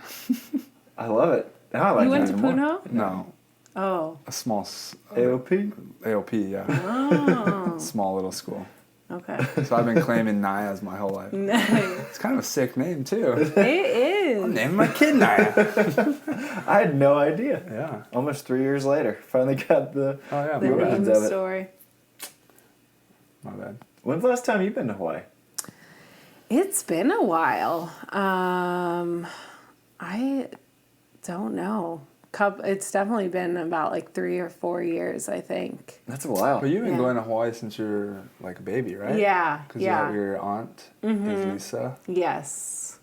A: I love it. Now I like
B: You
A: it
B: went to
A: even more.
B: Puno?
C: No,
B: Oh.
C: a small
A: AOP?
C: AOP, yeah.
B: Oh.
C: Small little school.
B: Okay.
C: So I've been claiming Naya's my whole life.
B: Nice.
C: It's kind of a sick name too.
B: It is.
C: Naming my kid Naya.
A: I had no idea.
C: Yeah.
A: Almost 3 years later, finally got the.
C: Oh yeah.
B: The
C: My
B: name
C: bad.
A: of it.
B: story.
C: My bad.
A: When's the last time you've been to Hawaii?
B: It's been a while. I don't know. It's definitely been about like 3 or 4 years, I think.
A: That's a while.
C: But you've been
B: Yeah.
C: going to Hawaii since you're like a baby, right?
B: Yeah.
C: Because
B: Yeah.
C: your aunt is Lisa.
B: Yes.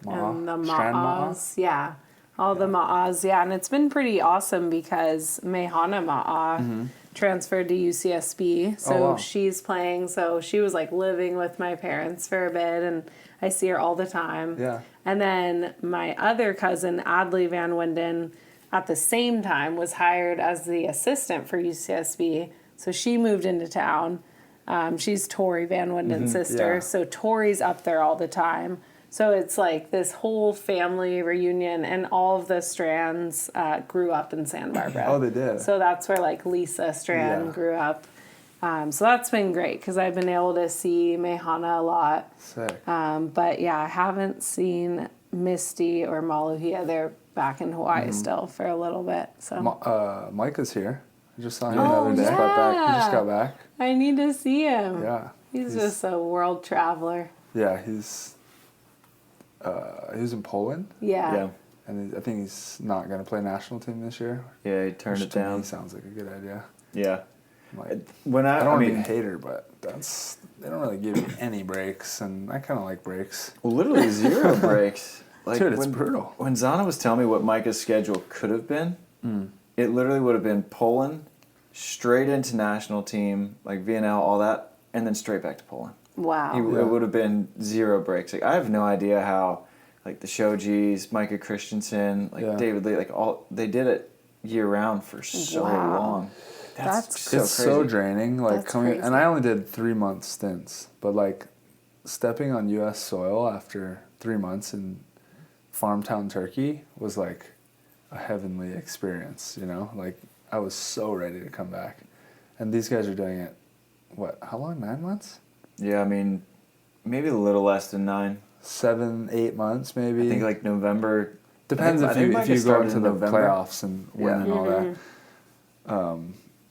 C: Ma'a,
B: And the
C: Strand Ma'a.
B: ma'as. Yeah. All the ma'as. Yeah. And it's been pretty awesome because Mehana Ma'a transferred to UCSB. So
C: Oh, wow.
B: she's playing. So she was like living with my parents for a bit. And I see her all the time.
C: Yeah.
B: And then my other cousin, Adley Van Winden, at the same time was hired as the assistant for UCSB. So she moved into town. She's Tori Van Winden's sister.
C: yeah.
B: So Tori's up there all the time. So it's like this whole family reunion, and all of the Strands grew up in Santa Barbara.
C: Oh, they did.
B: So that's where like Lisa Strand
C: Yeah.
B: grew up. So that's been great because I've been able to see Mehana a lot.
C: Sick.
B: But yeah, I haven't seen Misty or Maluhia. They're back in Hawaii still for a little bit. So
C: Micah's here. I just saw him
B: Oh,
C: the other day.
B: yeah.
C: He just got back.
B: I need to see him.
C: Yeah.
B: He's just a world traveler.
C: Yeah, he was in Poland,
B: Yeah.
A: Yeah.
C: and I think he's not going to play national team this year.
A: Yeah, he turned
C: Which
A: it
C: to me
A: down.
C: sounds like a good idea.
A: Yeah.
C: Like,
A: When
C: I don't want to be
A: mean,
C: a hater, but they don't really give you any breaks, and I kind of like breaks.
A: well, literally 0 breaks. Like
C: Dude, it's brutal.
A: When Zana was telling me what Micah's schedule could have been, it literally would have been Poland, straight into national team, like VNL, all that, and then straight back to Poland.
B: Wow.
A: It would have been 0 breaks. Like I have no idea how, like the Shojis, Micah Christensen, like
C: Yeah.
A: David Lee, like all they did it year round for so
B: Wow.
A: long.
B: That's
A: so
C: It's
A: crazy.
C: so draining. Like
B: That's
C: coming,
B: crazy.
C: and I only did 3-month stints, but like stepping on U.S. soil after 3 months in Farmtown, Turkey, was like a heavenly experience. You know, like I was so ready to come back, and these guys are doing it. What? How long? 9 months?
A: Yeah, I mean, maybe a little less than 9.
C: 7, 8 months, maybe.
A: I think like November.
C: Depends
A: I
C: if
A: think
C: you
A: Micah
C: go
A: started
C: into
A: in
C: the
A: November.
C: playoffs and win
A: Yeah.
C: and all that.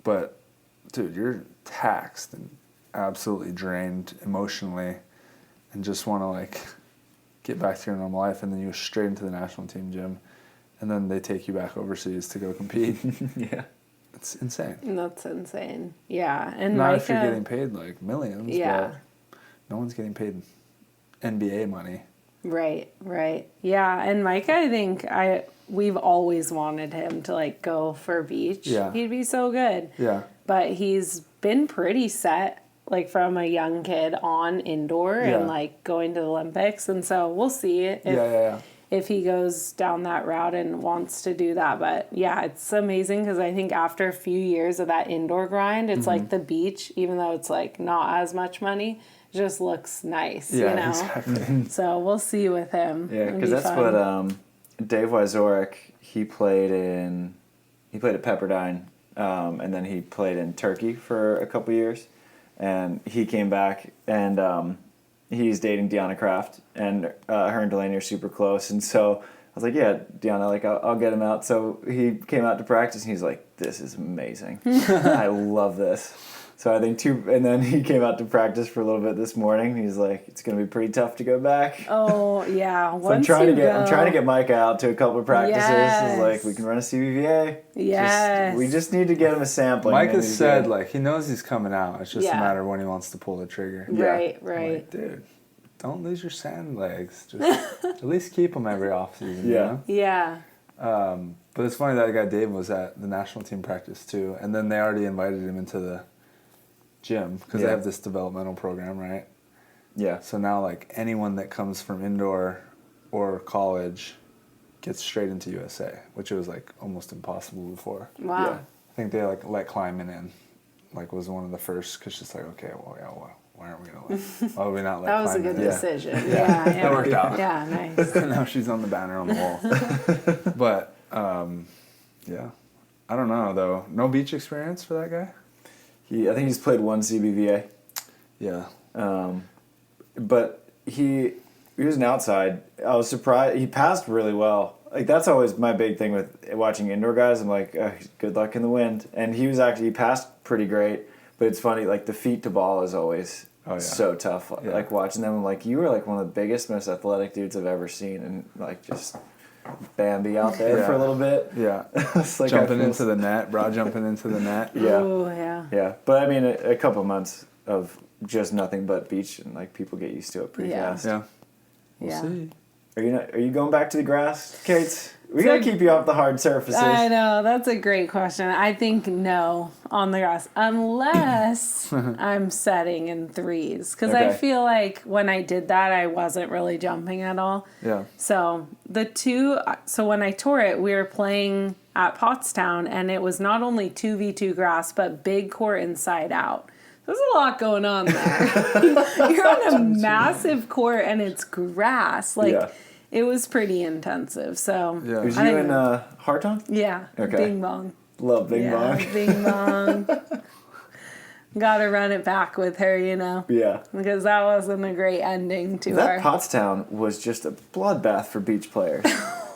C: But dude, you're taxed and absolutely drained emotionally, and just want to like get back to your normal life, and then you go straight into the national team gym, and then they take you back overseas to go compete.
A: Yeah.
C: It's insane.
B: That's insane. Yeah. And
C: Not
B: Micah,
C: if you're getting paid like millions,
B: Yeah.
C: but no one's getting paid NBA money.
B: Right, right. Yeah, and Micah, I think we've always wanted him to like go for beach.
C: Yeah.
B: He'd be so good.
C: Yeah.
B: But he's been pretty set like from a young kid on indoor
C: Yeah.
B: and like going to the Olympics, and so we'll see if he goes down that route and wants to do that. But yeah, it's amazing because I think after a few years of that indoor grind, it's like the beach, even though it's like not as much money, just looks nice,
C: Yeah,
B: you know?
C: exactly.
B: So we'll see with him.
A: Yeah,
B: It'll
A: because
B: be
A: that's
B: fun.
A: what Dave Wyzorek, he played at Pepperdine, and then he played in Turkey for a couple years, and he came back, and he's dating Deanna Kraft, and her and Delaney are super close, and so I was like, yeah, Deanna, like I'll get him out. So he came out to practice, and he's like, this is amazing. I love this. So I think and then he came out to practice for a little bit this morning. He's like, it's going to be pretty tough to go back.
B: Oh yeah,
A: So I'm trying to get Mike out to a couple of practices.
B: Yes.
A: It's like we can run a CBVA.
B: Yes.
A: We just need to get him a sampling.
C: Mike
A: and
C: has
A: he's
C: said
A: good.
C: like he knows he's coming out. It's just
B: Yeah.
C: a matter of when he wants to pull the trigger.
A: Yeah.
B: Right,
C: I'm
B: right.
C: like, dude, don't lose your sand legs. Just at least keep them every offseason.
A: Yeah.
B: Yeah.
C: But it's funny that guy Dave was at the national team practice too, and then they already invited him into the gym because they
A: Yeah.
C: have this developmental program, right?
A: Yeah.
C: So now like anyone that comes from indoor or college gets straight into USA, which was like almost impossible before.
B: Wow.
A: Yeah.
C: I think they like let climbing in, like was one of the first, because just like, okay, well, yeah, well, why aren't we gonna let? Why would we not let?
B: That was a
C: climbing
B: good
C: in?
B: decision. Yeah.
C: That worked out.
B: Yeah, nice.
C: Now she's on the banner on the wall. But yeah, I don't know though. No beach experience for that guy.
A: I think he's played one CBVA.
C: Yeah.
A: But he was an outside. I was surprised. He passed really well. Like that's always my big thing with watching indoor guys. I'm like, good luck in the wind. And he passed pretty great. But it's funny, like the feet to ball is always so tough.
C: Yeah.
A: Like watching them, I'm like, you were like one of the biggest, most athletic dudes I've ever seen, and like just Bambi out there
C: Yeah.
A: for a little bit.
C: Yeah.
A: It's like
C: Jumping into the net, bra jumping into the net.
A: Yeah.
B: Oh, yeah.
A: Yeah, but I mean, a couple months of just nothing but beach, and like people get used to it pretty
B: Yeah.
A: fast.
C: Yeah. We'll
B: Yeah.
C: see.
A: Are you going back to the grass, Kate? We got to keep you off the hard surfaces.
B: I know. That's a great question. I think no on the grass. Unless I'm setting in threes. Because I feel like when I did that, I wasn't really jumping at all.
A: Yeah.
B: So when I tore it, we were playing at Pottstown, and it was not only 2v2 grass, but big court inside out. There's a lot going on there. You're on a massive court, and it's grass. It was pretty intensive. So
C: Yeah.
A: Was you in Harton?
B: Yeah.
A: Okay.
B: Bing bong.
A: Love Bing Bong.
B: Bing bong. Got to run it back with her,
A: Yeah.
B: because that wasn't a great ending to
A: That
B: her.
A: Pottstown was just a bloodbath for beach players.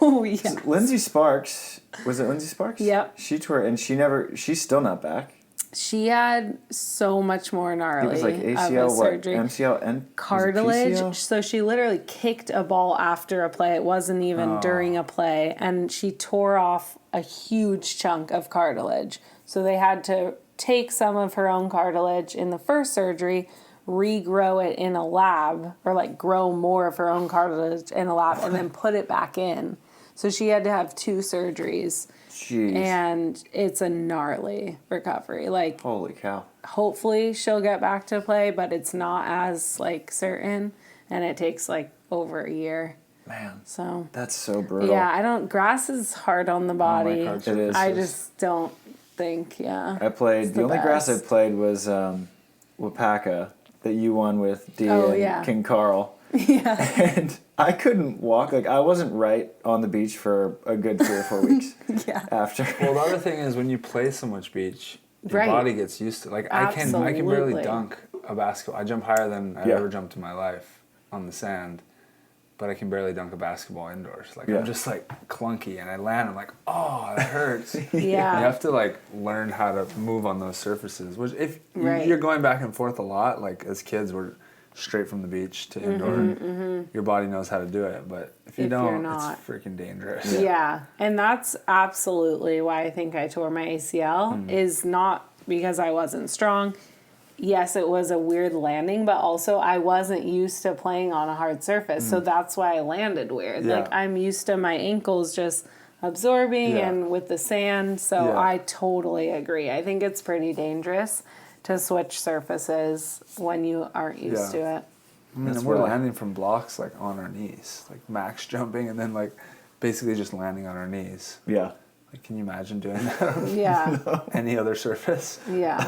B: Oh yeah.
A: Lindsay Sparks, was it Lindsay Sparks?
B: Yep.
A: She toured, and she's still not back.
B: She had so much more gnarly
A: It was like
B: of
A: ACL,
B: a surgery.
A: MCL, and
B: Cartilage.
A: PCL?
B: So she literally kicked a ball after a play. It wasn't even during a play. And she tore off a huge chunk of cartilage. So they had to take some of her own cartilage in the first surgery, regrow it in a lab, or grow more of her own cartilage in a lab, and then put it back in. So she had to have 2 surgeries.
A: Jeez.
B: And it's a gnarly recovery.
A: Holy cow.
B: Hopefully she'll get back to play, but it's not as certain, and it takes over a year.
A: Man.
B: So
A: That's so brutal.
B: yeah, grass is hard on the body.
C: hard
A: It is.
B: I just don't think,
A: I played, the only grass I
B: best.
A: played was Wapaka that you won with D and King Carl.
B: Yeah.
A: And I couldn't walk. I wasn't right on the beach for a good 3 or 4 weeks
B: Yeah.
A: after.
C: Well, the other thing is when you play so much beach, your
B: Right.
C: body gets used to. I can barely
B: Absolutely.
C: dunk a basketball. I jump higher than I've
A: Yeah.
C: ever jumped in my life on the sand, but I can barely dunk a basketball indoors.
A: Yeah.
C: I'm just clunky, and I land. I'm like, oh, that hurts.
B: Yeah.
C: You have to learn how to move on those surfaces. Which if
B: Right.
C: you're going back and forth a lot, as kids we're straight from the beach to indoor. Your body knows how to do it, but if you
B: If you're
C: don't,
B: not.
C: it's freaking dangerous.
B: Yeah, and that's absolutely why I think I tore my ACL, is not because I wasn't strong. Yes, it was a weird landing, but also I wasn't used to playing on a hard surface, so that's why I landed weird.
C: Yeah.
B: I'm used to my ankles just absorbing
C: Yeah.
B: and with the sand, so
C: Yeah.
B: I totally agree. I think it's pretty dangerous to switch surfaces when you aren't used
C: Yeah.
B: to it.
C: I mean,
A: That's
C: and we're
A: why-
C: landing from blocks on our knees, max jumping, and then basically just landing on our knees.
A: Yeah.
C: Can you imagine doing that on
B: Yeah,
C: any other surface?
B: yeah.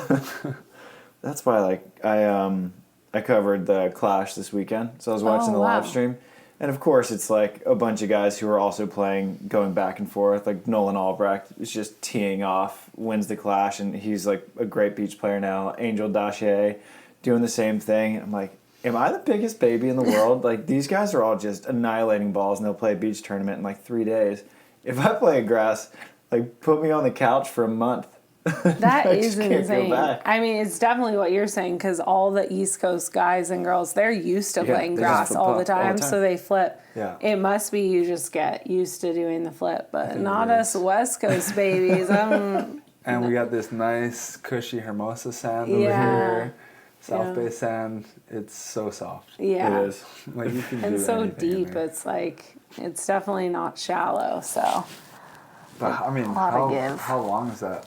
A: That's why I covered the Clash this weekend. So I was watching
B: Oh,
A: the live
B: wow.
A: stream. And of course it's a bunch of guys who are also playing, going back and forth. Nolan Albrecht is just teeing off, wins the Clash, and he's a great beach player now. Angel Dacier doing the same thing. I'm like, am I the biggest baby in the world? These guys are all just annihilating balls, and they'll play a beach tournament in 3 days. If I play a grass, put me on the couch for a month.
B: That
A: I
B: is
A: just can't go
B: insane.
A: back.
B: I mean, it's definitely what you're saying, because all the East Coast guys and girls, they're used to
A: Yeah,
B: playing
A: they just
B: grass
A: flip
B: all the
A: all the
B: time,
A: time.
B: so they flip.
C: Yeah.
B: It must be you just get used to doing the flip, but
C: think
B: not
C: it
B: us West Coast babies.
C: And we got this nice, cushy Hermosa sand over
B: Yeah.
C: here. South
B: Yeah.
C: Bay sand. It's so soft.
B: Yeah.
A: It is.
C: You can
B: And
C: do
B: so
C: anything in
B: deep,
C: there.
B: it's definitely not shallow, so.
C: But I mean,
B: lot to give.
C: how long is that?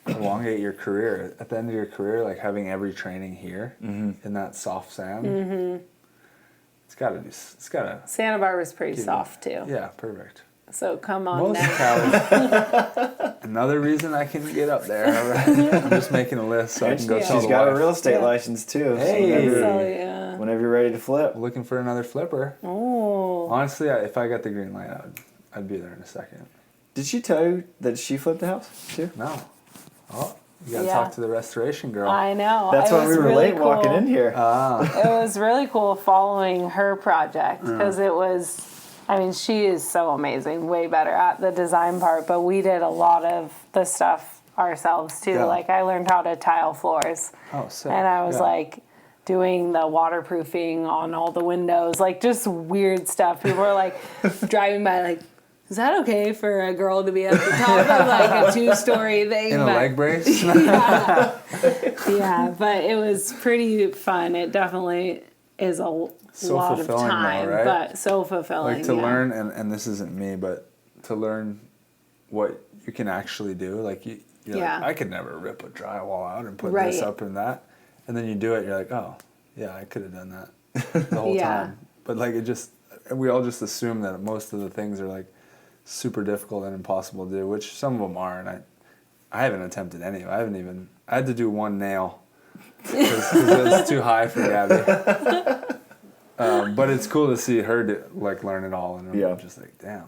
C: Elongate your career. At the end of your career, having every training here in that soft sand. It's gotta.
B: Santa Barbara's pretty soft too.
C: Yeah, perfect.
B: So come on
C: Most
B: now.
C: Cali. Another reason I can get up there. All right? I'm just making a list so I can go
A: She's
C: tell the
A: got a
C: wife.
A: real estate
B: Yeah.
A: license too.
C: Hey.
B: So yeah.
A: Whenever you're ready to flip.
C: Looking for another flipper.
B: Oh.
C: Honestly, if I got the green light, I'd be there in a second.
A: Did she tell you that she flipped the house too?
C: No. Oh, you gotta
B: Yeah.
C: talk to the restoration girl.
B: I know.
A: That's
B: It
A: why we
B: was
A: were
B: really
A: late walking
B: cool.
A: in here.
B: It was really cool following her project because it was, she is so amazing, way better at the design part, but we did a lot of the stuff ourselves too.
C: Yeah.
B: I learned how to tile floors,
C: Oh, sick.
B: and I was
C: Yeah.
B: doing the waterproofing on all the windows, just weird stuff. People were driving by is that okay for a girl to be at the top of a 2-story thing?
C: in a
B: But-
C: leg brace.
B: yeah, but it was pretty fun. It definitely is a
C: So
B: lot of
C: fulfilling though,
B: time,
C: right?
B: but so fulfilling.
C: Like to
B: yeah.
C: learn, and this isn't me, but to learn what you can actually do. Like you're
B: Yeah.
C: like, I could never rip a drywall out and put
B: Right.
C: this up and that. And then you do it, you're like, oh, yeah, I could have done that the whole
B: Yeah.
C: time. But like we all just assume that most of the things are like super difficult and impossible to do, which some of them are, and I haven't attempted any. I had to do one nail because it was too high for Gabby. But it's cool to see her learn it all, and I'm just like, damn.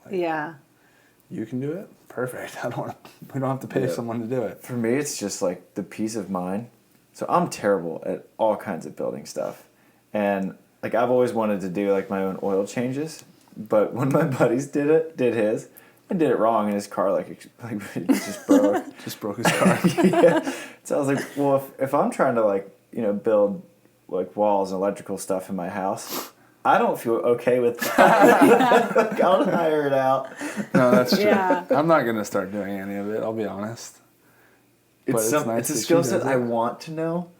C: Like,
B: Yeah.
C: you can do it? Perfect. We don't have to pay someone to do it.
A: For me, it's just like the peace of mind. So I'm terrible at all kinds of building stuff. And like I've always wanted to do like my own oil changes, but when my buddies did his, and did it wrong, and his car like it just broke.
C: Just broke his car.
A: Yeah. So I was like, well, if I'm trying to build like walls and electrical stuff in my house, I don't feel okay with that. Like, I'll hire it out.
C: No, that's true.
B: Yeah.
C: I'm not gonna start doing any of it. I'll be honest. But
A: It's
C: nice
A: a
C: that
A: skill
C: she
A: set
C: does
A: I
C: it.
A: want to know,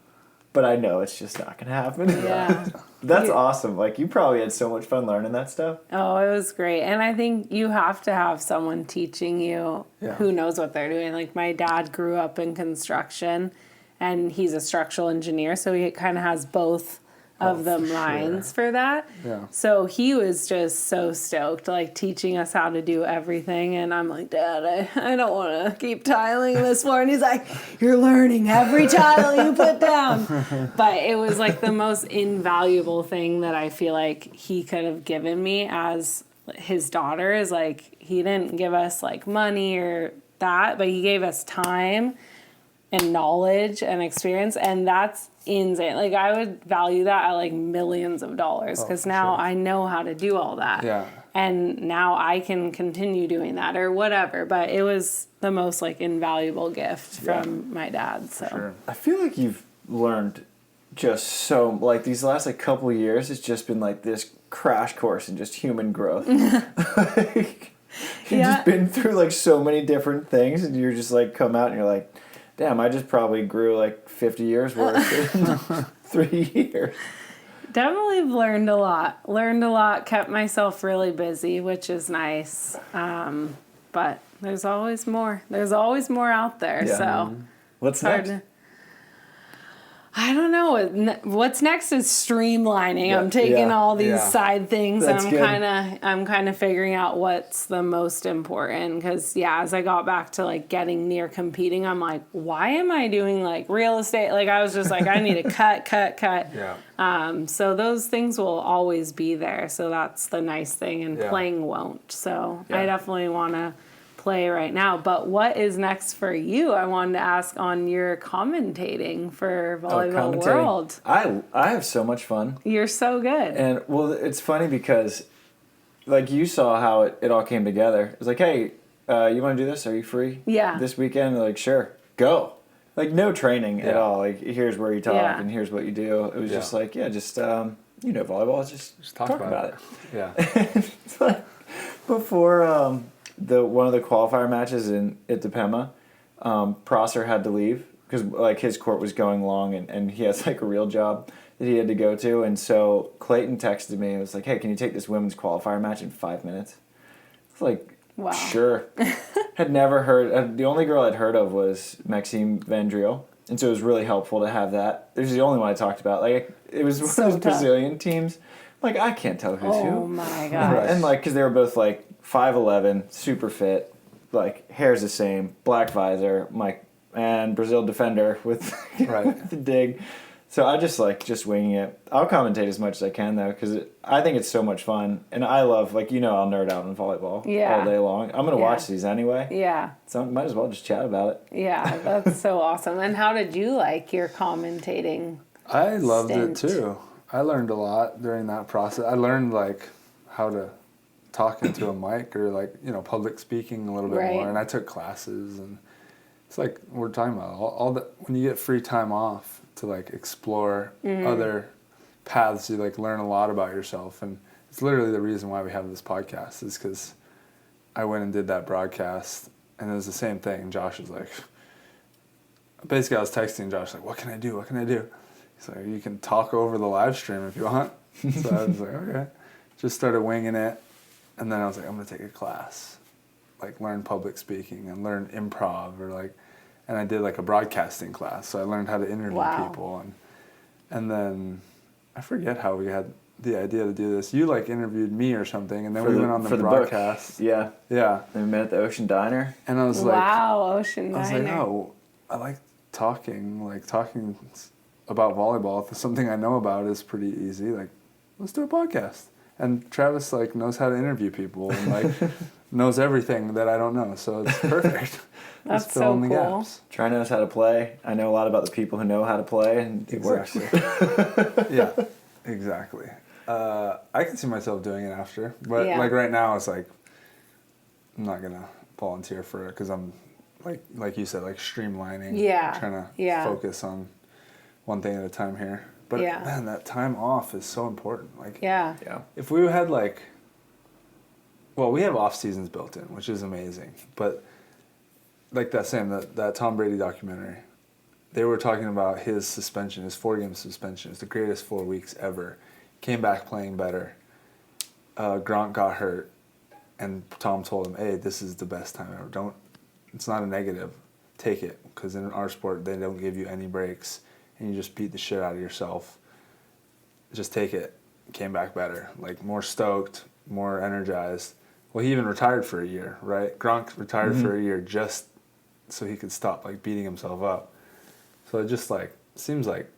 A: but I know it's just not gonna happen.
B: Yeah.
A: That's awesome. Like you probably had so much fun learning that stuff.
B: Oh, it was great. And I think you have to have someone teaching you who knows what they're doing. Like my dad grew up in construction and he's a structural engineer, so he kind of has both of the minds for that.
C: Yeah.
B: So he was just so stoked, like teaching us how to do everything. And I'm like, Dad, I don't want to keep tiling this floor. And he's like, you're learning every tile you put down. But it was like the most invaluable thing that I feel like he could have given me as his daughter. Is like, he didn't give us like money or that, but he gave us time and knowledge and experience, and that's insane. Like I would value that at like millions of dollars because now I know how to do all that.
C: Yeah.
B: And now I can continue doing that or whatever. But it was the most like invaluable gift from my dad. So
C: Sure.
A: I feel like you've learned just so like these last like couple of years. It's just been like this crash course in just human growth. Like, you've just been through like so many different things, and you're just like come out and you're like, damn, I just probably grew like 50 years worth in 3 years.
B: definitely learned a lot. Kept myself really busy, which is nice. But there's always more. There's always more out there.
A: Yeah.
B: So
A: What's
B: it's hard
A: next?
B: to- I don't know. What's next is streamlining.
A: Yeah.
B: I'm taking all these
C: Yeah.
B: side things,
A: That's
B: and
A: good.
B: I'm kind of figuring out what's the most important. Because as I got back to like getting near competing, I'm like, why am I doing like real estate? Like I was just like, I need to cut.
C: Yeah.
B: So those things will always be there. So that's the nice thing, and playing won't. So I definitely want to play right now. But what is next for you? I wanted to ask on your commentating for Volleyball World.
A: I have so much fun.
B: You're so good.
A: And well, it's funny because like you saw how it all came together. It's like, hey, you want to do this? Are you free?
B: Yeah.
A: This weekend? They're like, sure, go. Like no training at all. Like here's where you talk and here's what you do. It was just like, volleyball. Just talk about it.
C: Yeah.
A: It's like before one of the qualifier matches at DePema, Prosser had to leave because like his court was going long and he has like a real job that he had to go to, and so Clayton texted me and was like, hey, can you take this women's qualifier match in 5 minutes? It's like,
B: Wow.
A: Sure. Had never heard, the only girl I'd heard of was Maxime Vandriel, and so it was really helpful to have that. It was the only one I talked about. Like it was one
B: So
A: of those
B: tough.
A: Brazilian teams. Like I can't tell who's who.
B: Oh my gosh.
A: And like, because they were both like 5'11", super fit, like hair's the same, black visor, and Brazil defender with the dig. So I just winging it. I'll commentate as much as I can though, because I think it's so much fun, and I love I'll nerd out on volleyball all day long. I'm gonna watch these anyway.
B: Yeah.
A: So I might as well just chat about it.
B: Yeah, that's so awesome. And how did you like your commentating?
C: I loved it
B: stint?
C: too. I learned a lot during that process. I learned like how to talk into a mic or public speaking a little bit more, and I took classes, and it's like we're talking about all that when you get free time off to explore other paths, you learn a lot about yourself, and it's literally the reason why we have this podcast is because I went and did that broadcast, and it was the same thing. Josh was like, basically I was texting Josh what can I do? He's like, you can talk over the live stream if you want. So I was like, okay. Just started winging it. And then I was like, I'm going to take a class. Like, learn public speaking and learn improv and I did like a broadcasting class. So I learned how to interview people. And then I forget how we had the idea to do this. You like interviewed me or something, and then we went on the broadcast.
A: Yeah.
C: Yeah.
A: Then we met at the Ocean Diner.
C: And I was
B: Ocean Diner.
C: I was like, oh, I like talking about volleyball. If something I know about is pretty easy, like, let's do a podcast. And Travis like knows how to interview people and like knows everything that I don't know, so it's perfect.
B: That's so cool.
C: Gaps.
A: Troy knows how to play. I know a lot about the people who know how to play, and it works.
C: Yeah, exactly. I can see myself doing it after, but like right now, it's like I'm not gonna volunteer for it because I'm like you said, like streamlining.
B: Yeah.
C: Trying to focus on one thing at a time here. But man, that time off is so important. Like, if we had we have off seasons built in, which is amazing. But like that Tom Brady documentary, they were talking about his suspension, his 4-game suspension. It's the greatest 4 weeks ever. Came back playing better. Gronk got hurt, and Tom told him, "Hey, this is the best time ever. It's not a negative. Take it, because in our sport they don't give you any breaks." And you just beat the shit out of yourself. Just take it. Came back better. Like, more stoked, more energized. Well, he even retired for a year, right? Gronk retired for a year just so he could stop, like, beating himself up. So it just, like, seems like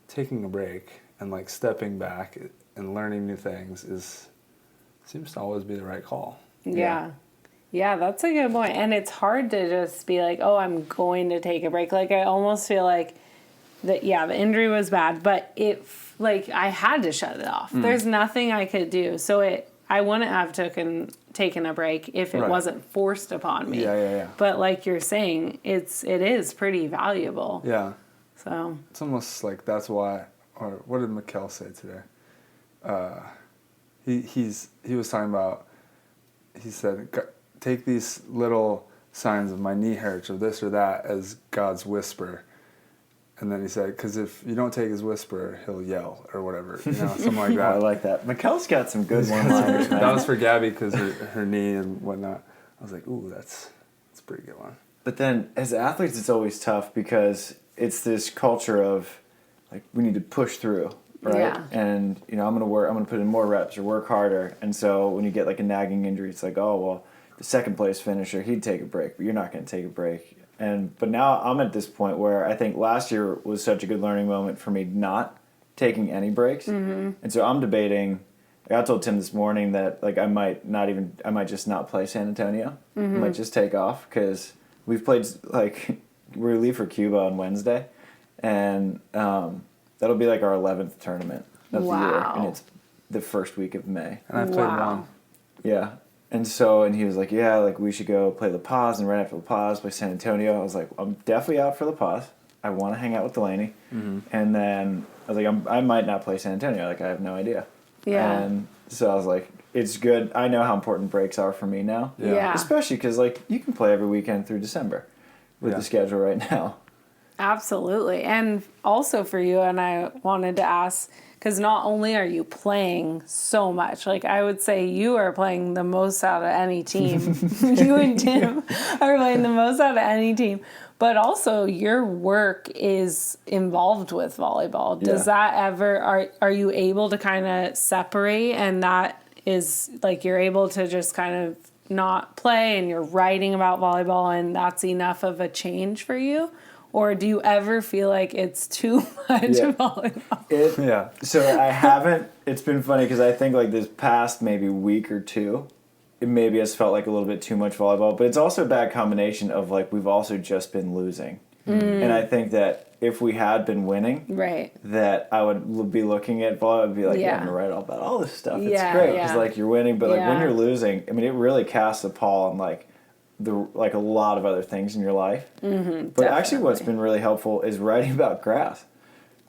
C: taking a break and, like, stepping back and learning new things seems to always be the right call.
B: Yeah. Yeah, that's a good point. And it's hard to just be like, oh, I'm going to take a break. Like, I almost feel like the injury was bad, but I had to shut it off. There's nothing I could do. So I wouldn't have taken a break if it wasn't forced upon me.
C: Yeah.
B: But like you're saying, it is pretty valuable.
C: Yeah.
B: So
C: it's almost like that's why. Or what did Mikkel say today? He was talking about. He said, take these little signs of my knee hurts or this or that as God's whisper. And then he said, because if you don't take his whisper, he'll yell or whatever, something like that.
A: I like that. Mikkel's got some good one-liners, man.
C: That was for Gabby because her knee and whatnot. I was like, ooh, that's a pretty good one.
A: But then as athletes, it's always tough because it's this culture of, like, we need to push through, right?
B: Yeah.
A: And, I'm going to put in more reps or work harder. And so when you get, like, a nagging injury, it's like, oh, well, the second place finisher, he'd take a break, but you're not going to take a break. But now I'm at this point where I think last year was such a good learning moment for me not taking any breaks. Mm-hmm. And so I'm debating. I told Tim this morning that I might just not play San Antonio. Mm-hmm. I might just take off because we've played we leave for Cuba on Wednesday, and that'll be like our 11th tournament of the year, and it's the first week of May.
C: And I've played one.
A: Yeah. And he was like, yeah, we should go play La Paz, and right after La Paz, play San Antonio. I was like, I'm definitely out for La Paz. I want to hang out with Delaney. Mm-hmm. And then I was like, I might not play San Antonio. I have no idea.
B: Yeah.
A: And so I was like, it's good. I know how important breaks are for me now.
B: Yeah.
A: Especially because, you can play every weekend through December with the schedule right now.
B: Absolutely. And also for you, and I wanted to ask, because not only are you playing so much, I would say you are playing the most out of any team. You and Tim are playing the most out of any team. But also your work is involved with volleyball. Does that ever, are you able to kind of separate, and that is you're able to just kind of not play and you're writing about volleyball and that's enough of a change for you? Or do you ever feel like it's too much volleyball?
A: So I haven't. It's been funny because I think this past maybe week or two, it maybe has felt like a little bit too much volleyball. But it's also a bad combination of we've also just been losing. Mm. And I think that if we had been winning,
B: right,
A: that I would be looking at volleyball and be like, I'm going to write all about all this stuff. It's great because you're winning. But when you're losing, I mean, it really casts a pall on a lot of other things in your life. Mm-hmm, but actually what's been really helpful is writing about grass,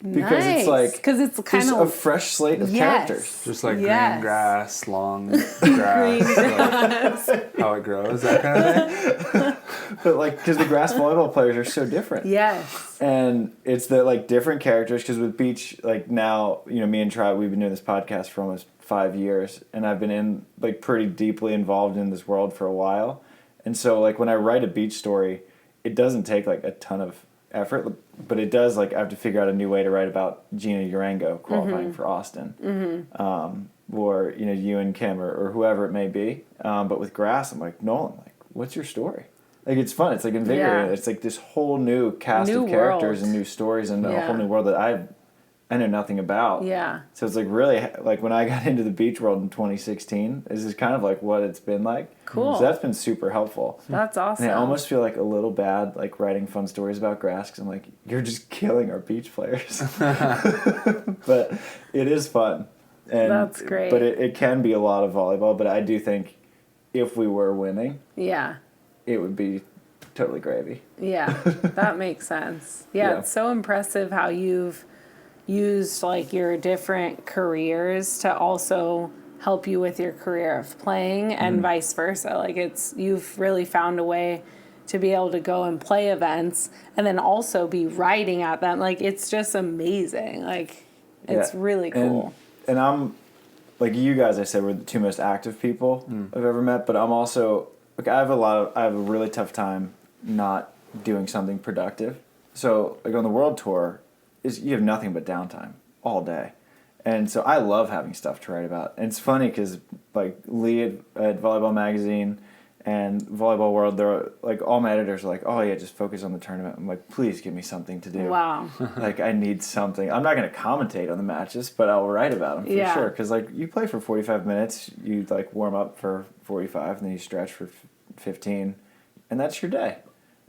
A: Because it's like
B: because it's kind
A: just
B: of
A: a fresh slate of characters.
C: Just like
B: Yes.
C: green grass, long grass, like how it grows, that kind of thing.
A: But like, because the grass volleyball players are so different.
B: Yes.
A: And it's the like different characters, because with beach, like now, me and Tri, we've been doing this podcast for almost 5 years, and I've been like pretty deeply involved in this world for a while. And so like when I write a beach story, it doesn't take like a ton of effort, but it does, like I have to figure out a new way to write about Gina Urango qualifying for Austin, or you and Kim or whoever it may be. But with grass, I'm like, Nolan, like, what's your story? Like, it's fun. It's like invigorating.
B: Yeah.
A: It's like this whole new cast
B: New
A: of characters
B: world.
A: and new stories and a
B: Yeah.
A: whole new world that I know nothing about.
B: Yeah.
A: So it's like really, like when I got into the beach world in 2016, this is kind of like what it's been like.
B: Cool.
A: So that's been super helpful.
B: That's awesome.
A: And I almost feel like a little bad, like writing fun stories about grass, because I'm like, you're just killing our beach players. But it is fun. And,
B: That's great.
A: But it can be a lot of volleyball. But I do think if we were winning,
B: Yeah.
A: it would be totally gravy.
B: Yeah. That makes sense. Yeah.
A: Yeah.
B: It's so impressive how you've used like your different careers to also help you with your career of playing and vice versa. Like you've really found a way to be able to go and play events and then also be writing at them. Like it's just amazing. Like it's really cool.
A: And I'm, like you guys, I said, we're the two most active people I've ever met, but I'm also, like I have a really tough time not doing something productive. So like on the world tour, you have nothing but downtime all day. And so I love having stuff to write about. And it's funny because like Lee at Volleyball Magazine and Volleyball World, they're like, all my editors are like, oh yeah, just focus on the tournament. I'm like, please give me something to do.
B: Wow.
A: Like I need something. I'm not going to commentate on the matches, but I'll write about them for
B: Yeah.
A: sure. Because like you play for 45 minutes, you like warm up for 45, and then you stretch for 15, and that's your day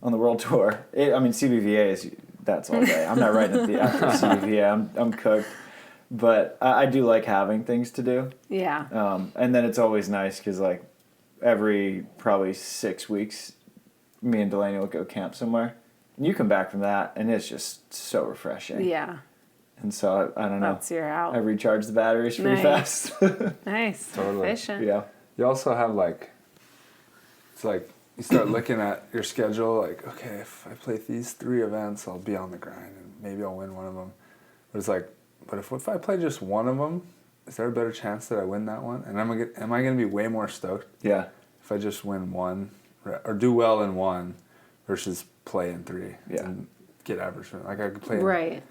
A: on the world tour. CBVA that's all day. I'm not writing after CBVA. I'm cooked. But I do like having things to do.
B: Yeah.
A: And then it's always nice because, like, every probably 6 weeks, me and Delaney will go camp somewhere. And you come back from that, and it's just so refreshing.
B: Yeah.
A: And so, I don't know.
B: That's your out.
A: I recharge the batteries pretty
B: Nice.
A: fast.
B: Nice.
C: Totally.
B: Efficient.
A: Yeah.
C: You also have it's like you start looking at your schedule, like, okay, if I play these 3 events, I'll be on the grind and maybe I'll win one of them. But it's like, but if I play just one of them, is there a better chance that I win that one? And am I going to be way more stoked
A: Yeah.
C: if I just win one or do well in one versus play in 3
A: Yeah.
C: and get average? Like I could play in
B: Right.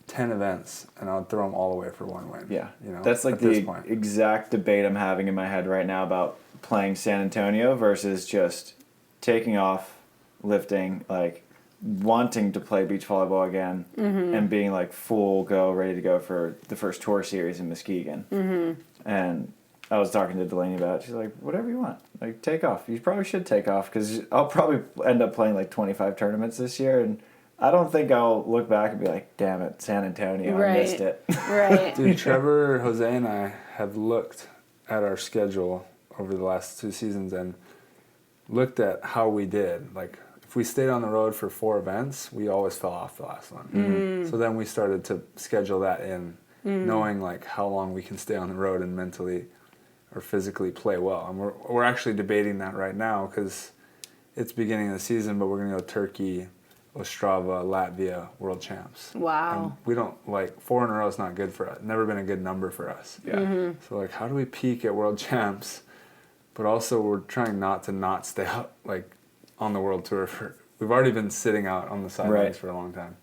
C: 10 events and I'll throw them all away for one win.
A: Yeah.
C: You know,
A: That's like
C: at this
A: the
C: point.
A: exact debate I'm having in my head right now about playing San Antonio versus just taking off, lifting, like wanting to play beach volleyball again and being like full go, ready to go for the first tour series in Muskegon. And I was talking to Delaney about it. She's like, whatever you want. Like, take off. You probably should take off because I'll probably end up playing like 25 tournaments this year. And I don't think I'll look back and be like, damn it, San Antonio, I missed it.
B: Right.
C: Dude, Trevor, Jose, and I have looked at our schedule over the last 2 seasons and looked at how we did. Like, if we stayed on the road for 4 events, we always fell off the last one. So then we started to schedule that in, knowing like how long we can stay on the road and mentally or physically play well. And we're actually debating that right now because it's beginning of the season, but we're going to go Turkey, Ostrava, Latvia, world champs.
B: Wow.
C: And we don't, 4 in a row is not good for us. Never been a good number for us.
A: Yeah.
C: So like, how do we peak at world champs? But also we're trying not to not stay out on the world tour we've already been sitting out on the sidelines for a long time.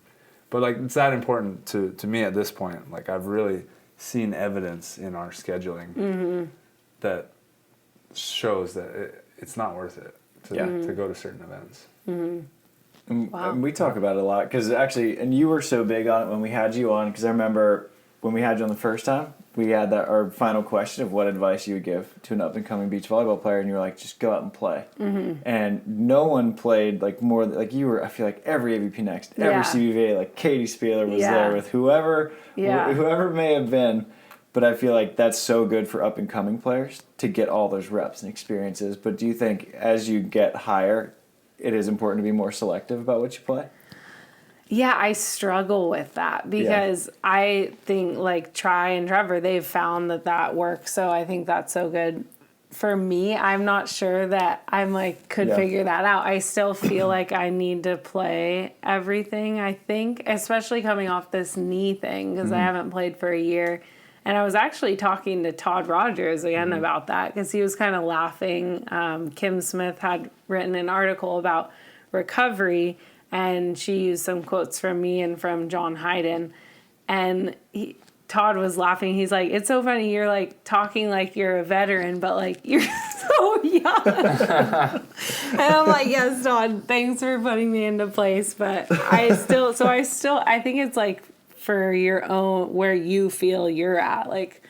C: But it's that important to me at this point. Like I've really seen evidence in our scheduling that shows that it's not worth it to go to certain events.
A: And we talk about it a lot because actually, and you were so big on it when we had you on, because I remember when we had you on the first time, we had our final question of what advice you would give to an up-and-coming beach volleyball player, and you were like, just go out and play. And no one played more, you were, I feel like every AVP Next, every CBVA, Katie Spieler was there with whoever may have been. But I feel like that's so good for up-and-coming players to get all those reps and experiences. But do you think as you get higher, it is important to be more selective about what you play?
B: Yeah, I struggle with that because I think like Try and Trevor, they've found that works. So I think that's so good. For me, I'm not sure that I'm like could figure that out. I still feel like I need to play everything, I think, especially coming off this knee thing because I haven't played for a year. And I was actually talking to Todd Rogers again about that because he was kind of laughing. Kim Smith had written an article about recovery, and she used some quotes from me and from John Hayden. And Todd was laughing. He's like, it's so funny. You're like talking like you're a veteran, but like you're so young. And I'm like, yes, Todd, thanks for putting me into place. But I think it's like for your own, where you feel you're at. Like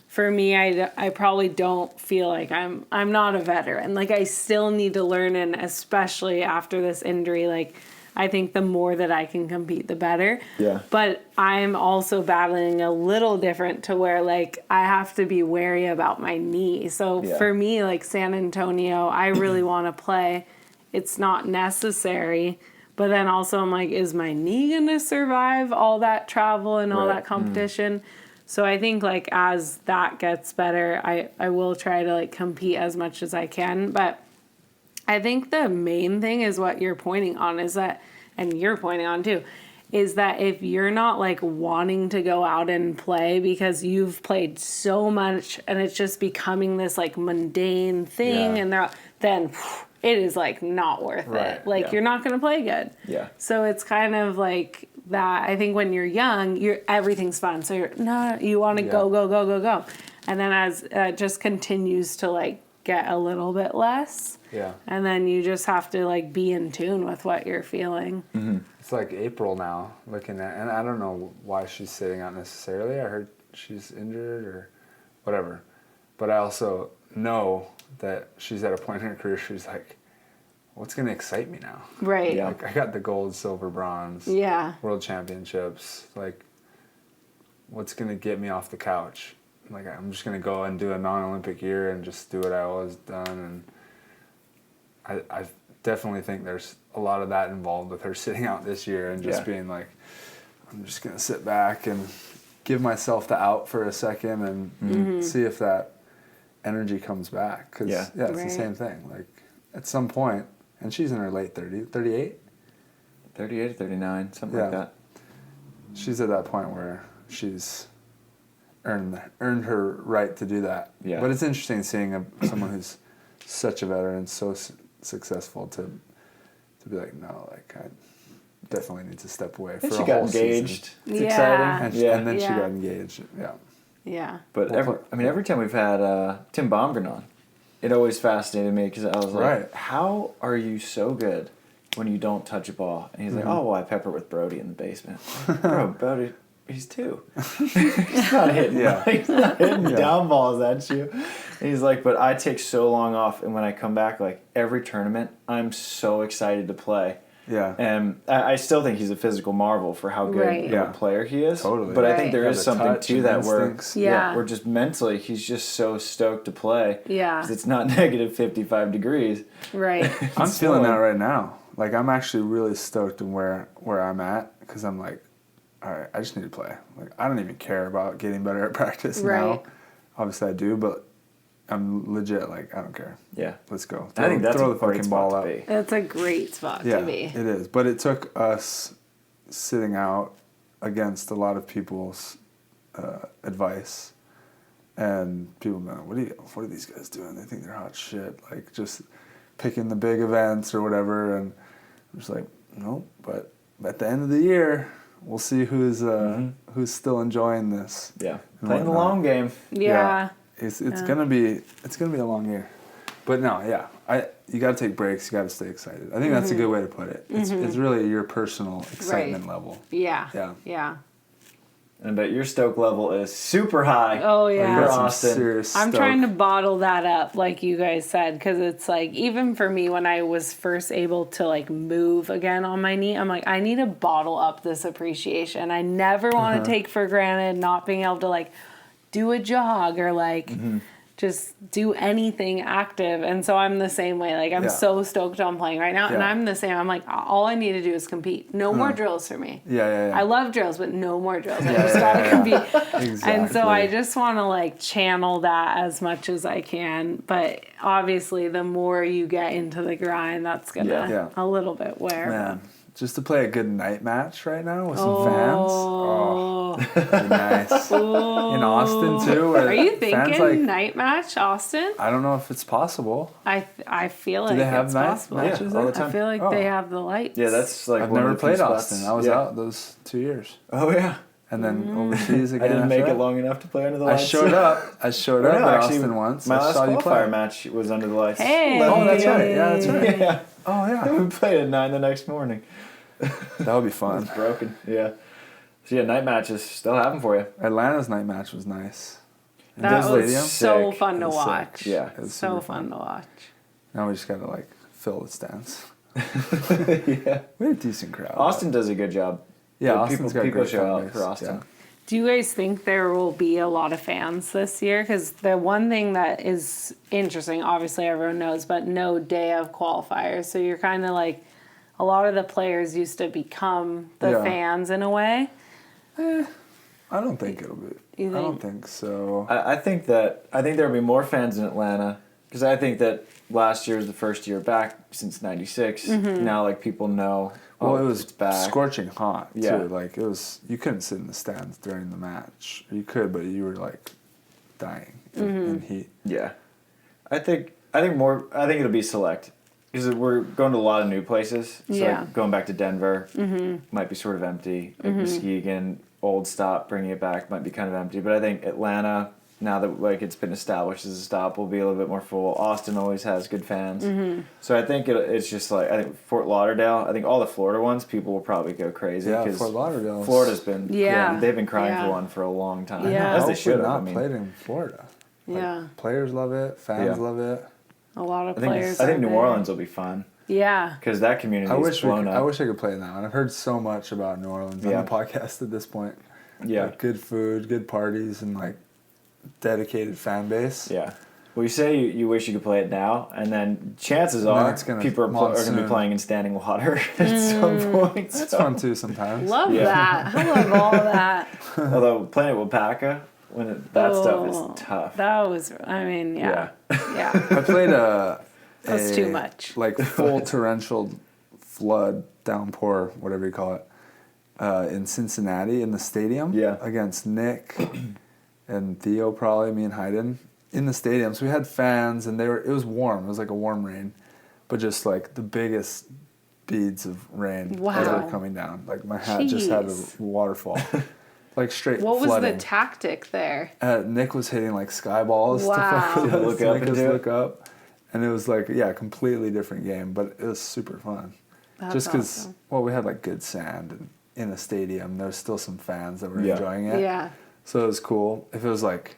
B: for me, I probably don't feel like I'm not a veteran. Like I still need to learn, and especially after this injury, like I think the more that I can compete, the better.
A: Yeah.
B: But I'm also battling a little different to where, like, I have to be wary about my knee. So for me, like, San Antonio, I really want to play. It's not necessary. But then also I'm like, is my knee going to survive all that travel and all that competition? So I think, like, as that gets better, I will try to, like, compete as much as I can. But I think the main thing is what you're pointing on is that, and you're pointing on too, is that if you're not like wanting to go out and play because you've played so much and it's just becoming this like mundane thing, and then it is like not worth it. Like you're not going to play good.
A: Yeah.
B: So it's kind of like that. I think when you're young, everything's fun. So you want to go. And then as it just continues to like get a little bit less.
C: Yeah.
B: And then you just have to like be in tune with what you're feeling.
A: Mm-hmm.
C: It's like April now, looking at, and I don't know why she's sitting out necessarily. I heard she's injured or whatever. But I also know that she's at a point in her career, she's like, what's going to excite me now?
B: Right.
A: Yeah.
C: Like, I got the gold, silver, bronze.
B: Yeah.
C: World championships. Like, what's going to get me off the couch? Like, I'm just going to go and do a non-Olympic year and just do what I always done. And I definitely think there's a lot of that involved with her sitting out this year and just being like, I'm just going to sit back and give myself the out for a second and see if that energy comes back. Because, it's the same thing. Like, at some point, and she's in her late 30s, 38?
A: 38 or 39, something like that.
C: She's at that point where she's earned her right to do that. Yeah. But it's interesting seeing someone who's such a veteran, so successful, to be like, no, like I definitely need to step away for a whole
A: engaged.
C: season.
A: It's exciting.
C: And then she got engaged. Yeah.
B: Yeah.
A: But every time we've had Tim Baumgren on, it always fascinated me because I was like, how are you so good when you don't touch a ball? And he's like, oh, well, I pepper with Brody in the basement. Bro, Brody, he's 2. He's not hitting, he's not hitting down balls at you. And he's like, but I take so long off, and when I come back, like every tournament, I'm so excited to play. Yeah. And I still think he's a physical marvel for how good of a player he is. Totally. But I think there is something to that where we're just mentally, he's just so stoked to play. Yeah. Because it's not negative 55 degrees.
B: Right.
C: I'm feeling that right now. Like, I'm actually really stoked in where I'm at, because I'm like, all right, I just need to play. Like, I don't even care about getting better at practice now. Obviously I do, but I'm legit like, I don't care. Yeah. Let's go.
A: I think that's
C: throw
A: a
C: the fucking ball up.
B: That's a great spot to be.
C: It is. But it took us sitting out against a lot of people's advice. And people go, what are these guys doing? They think they're hot shit. Like, just picking the big events or whatever. And I'm just like, no, but at the end of the year, we'll see who's still enjoying this.
A: Yeah. Playing the long game.
B: Yeah.
C: It's gonna be a long year, but no, you got to take breaks. You got to stay excited. I think that's a good way to put it. It's really your personal excitement level.
B: Yeah.
A: And I bet your stoke level is super high.
B: Oh yeah,
A: for Austin.
B: I'm trying to bottle that up, like you guys said, because it's like, even for me, when I was first able to like move again on my knee, I'm like, I need to bottle up this appreciation. I never want to take for granted not being able to like do a jog or like just do anything active. And so I'm the same way. Like, I'm so stoked on playing right now. And I'm the same. I'm like, all I need to do is compete. No more drills for me. I love drills, but no more drills. I just got to compete.
C: Exactly.
B: And so I just want to like channel that as much as I can. But obviously, the more you get into the grind, that's going to a little bit wear.
C: Man. Just to play a good night match right now with some fans. Oh, that'd be nice. In Austin too.
B: Are you thinking
C: like,
B: night match, Austin?
C: I don't know if it's possible.
B: I feel like
C: Do they have
B: it's
C: night
B: possible.
C: matches
A: all the time?
B: I feel like they have the lights.
A: Yeah, that's like
C: I've
A: one
C: never
A: of the
C: played
A: few
C: Austin.
A: spots.
C: I was out those 2 years.
A: Oh yeah.
C: And then overseas again.
A: I didn't make
C: after
A: it
C: that.
A: long enough to play under the lights.
C: I showed up at Austin once.
A: My
C: I
A: last
C: saw you play.
A: qualifier match was under the lights.
B: Hey.
C: Oh, that's right. Yeah, that's right.
A: Yeah.
C: Oh, yeah.
A: We played at 9 the next morning.
C: That would be fun.
A: It's broken. Yeah. So yeah, night matches still have them for you.
C: Atlanta's night match was nice.
B: That was
C: Stadium?
B: so
A: Sick.
B: fun to
C: It was sick.
B: watch.
A: Yeah.
C: It was
B: So
C: super
B: fun to watch.
C: Now we just got to like fill the stands.
A: Yeah.
C: We had a decent crowd.
A: Austin does a good job.
C: Yeah,
A: Like,
C: Austin's got a
A: people
C: great
A: show
C: fan
A: out
C: base.
A: for Austin.
C: Yeah.
B: Do you guys think there will be a lot of fans this year? Because the one thing that is interesting, obviously everyone knows, but no day of qualifiers. So you're kind of like, a lot of the players used to become the fans in a way.
C: I don't think it'll be.
B: You think?
C: I don't think so.
A: I think there'll be more fans in Atlanta because I think that last year was the first year back since '96. Now, like people know.
C: Well, it was
A: it's back.
C: scorching hot
A: Yeah.
C: too. Like it was, you couldn't sit in the stands during the match. You could, but you were like dying in heat.
A: Yeah, I think it'll be select because we're going to a lot of new places. So like going back to Denver might be sort of empty. Like Muskegon, Old Stop, bringing it back might be kind of empty. But I think Atlanta, now that like it's been established as a stop, will be a little bit more full. Austin always has good fans. So I think it's just like, I think Fort Lauderdale, I think all the Florida ones, people will probably go crazy.
C: Yeah,
A: 'cause
C: Fort Lauderdale.
A: Florida's been, they've been crying
B: Yeah.
A: for one for a long time.
B: Yeah.
A: As they
C: Hopefully
A: should have.
C: not
A: I mean,
C: played in Florida. Like,
B: Yeah.
C: Players love it. Fans
A: Yeah.
C: love it.
B: A lot of
A: I think
B: players.
A: New Orleans will be fun
B: Yeah.
A: because that community
C: I
A: is
C: wish
A: blown up.
C: I wish I could play in that one. I've heard so much about New Orleans on the podcast at this point.
A: Yeah.
C: Like, good food, good parties, and like dedicated fan base.
A: Yeah. Well, you say you wish you could play it now, and then chances are
C: it's gonna
A: people are going to be
C: monsoon.
A: playing in standing water at some point.
C: That's
A: so-
C: fun too sometimes.
B: Love
A: Yeah.
B: that. I love all of that.
A: Although playing at Wapaka, that stuff is tough.
B: That was, I mean, yeah.
C: I played
B: That's too much.
C: like full torrential flood downpour, whatever you call it, in Cincinnati in the stadium.
A: Yeah.
C: Against Nick and Theo, probably me and Hayden in the stadium. So we had fans, and it was warm. It was like a warm rain, but just like the biggest beads of rain ever coming down. Like my hat just had a
B: Jeez.
C: waterfall. Like straight
B: What was
C: flooding.
B: the tactic there?
C: Nick was hitting like sky balls
B: Wow.
C: to fuck with us.
A: Look up
C: Make
A: and
C: us
A: do it.
C: look up. And it was like, completely different game, but it was super fun.
B: That's
C: Just because,
B: awesome.
C: well, we had like good sand and in the stadium. There was still some fans that were
A: Yeah.
C: enjoying it.
B: Yeah.
C: So it was cool. If it was like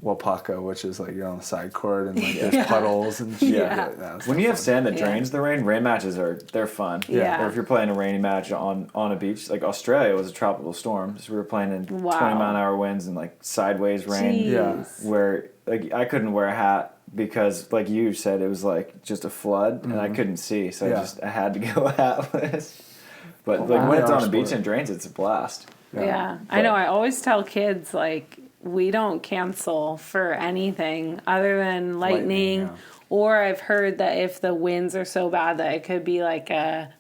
C: Wapaka, which is like you're on the side court and like there's puddles and shit.
B: Yeah.
C: That's
A: When you have
C: fun.
A: sand that
B: Yeah.
A: drains the rain matches they're fun.
B: Yeah.
A: Or if you're playing a rainy match on a beach, like Australia was a tropical storm, so we were playing in 20-mile-an-hour winds and like sideways rain.
B: Jeez.
C: Yeah.
A: Where like I couldn't wear a hat because, like you said, it was like just a flood and I couldn't see, so I had to go hatless. But like when it's on a beach and drains, it's a blast.
B: Yeah. I know. I always tell kids, like, we don't cancel for anything other than lightning.
C: yeah.
B: Or I've heard that if the winds are so bad that it could be like a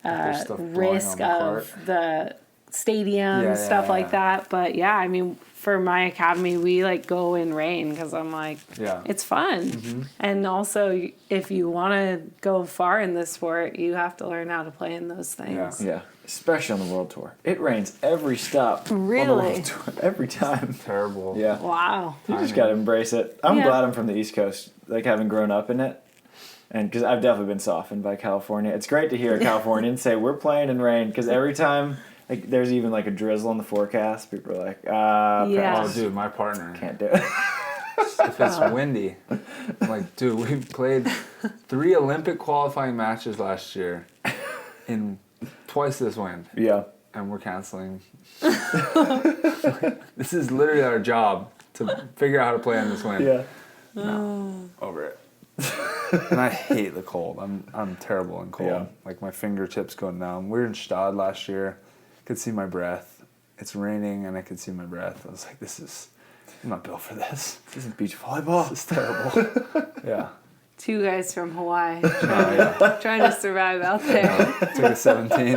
C: There's stuff blowing
B: risk
C: on the
B: of
C: court.
B: the stadium,
C: Yeah,
B: stuff
C: yeah,
B: like
C: yeah.
B: that. But yeah, I mean, for my academy, we like go in rain because I'm like,
C: Yeah.
B: it's fun. And also, if you want to go far in this sport, you have to learn how to play in those things.
A: Yeah, especially on the World Tour. It rains every stop. On the
B: Really?
A: World Tour, every time.
C: Terrible.
A: Yeah.
B: Wow.
A: You just got to embrace it. I'm
B: Yeah.
A: glad I'm from the East Coast, like having grown up in it. And because I've definitely been softened by California. It's great to hear a Californian say, we're playing in rain. Because every time, like, there's even like a drizzle in the forecast, people are like,
B: Yeah.
C: Oh, dude, my partner.
A: can't do it.
C: If it's windy, I'm like, dude, we played 3 Olympic qualifying matches last year in twice this wind,
A: Yeah.
C: and we're canceling. This is literally our job to figure out how to play on this wind.
A: Yeah.
C: No, over it. And I hate the cold. I'm terrible in cold.
A: Yeah.
C: Like my fingertips going numb. We were in Stad last year. Could see my breath. It's raining and I could see my breath. I was like, I'm not built for this.
A: This isn't beach volleyball.
C: This is terrible. Yeah.
B: 2 guys from Hawaii
C: Yeah.
B: trying to survive out there.
C: Took a 17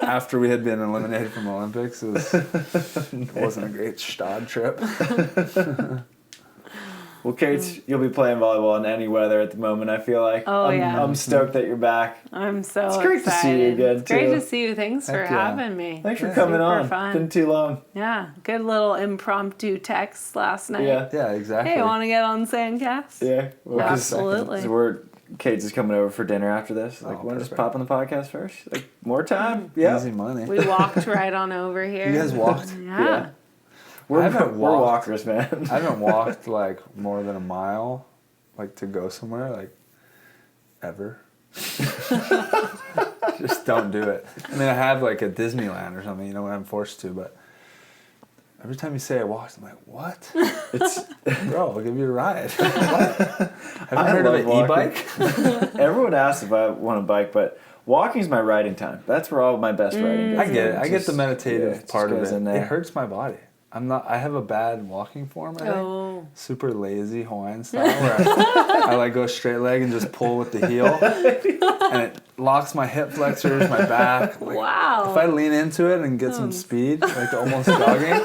C: after we had been eliminated from the Olympics. It wasn't a great Stad trip.
A: Well, Kate, you'll be playing volleyball in any weather at the moment, I feel like.
B: Oh, yeah.
A: I'm stoked that you're back.
B: I'm so
A: It's great
B: excited.
A: to see you again,
B: It's great
A: too.
B: to see you. Thanks for
C: Heck yeah.
B: having me.
A: Thanks for
C: Yeah.
A: coming
B: Super
A: on.
B: fun.
A: Been too long.
B: Yeah, good little impromptu text last night.
A: Yeah.
C: Yeah, exactly.
B: Hey, want to get on SANDCAST?
A: Yeah. Well, 'cause-
B: Absolutely.
A: So Kate's is coming over for dinner after this. Like, want to just
C: perfect.
A: pop on the podcast first? Like, more time? Yeah.
C: Easy money.
B: We walked right on over here.
C: You guys walked?
B: Yeah.
A: We're
C: I haven't
A: we're
C: walked.
A: walkers, man.
C: I haven't walked like more than a mile, like to go somewhere, like ever. Just don't do it. I mean, I have like a Disneyland or something, when I'm forced to, but every time you say I walked, I'm like, what?
A: It's
C: Bro, I'll give you a ride. What? Have you heard of
A: love
C: an
A: walking.
C: e-bike?
A: Everyone asks if I want a bike, but walking's my riding time. That's where all my best riding
C: I
A: goes.
C: get it. I get
A: Just-
C: the meditative
A: yeah, it
C: part
A: just
C: of
A: goes
C: it.
A: in there.
C: It hurts my body. I have a bad walking form, I think.
B: Oh.
C: Super lazy Hawaiian style where I like go straight leg and just pull with the heel. And it locks my hip flexors, my back. Like,
B: Wow.
C: if I lean into it and get some speed, like almost jogging,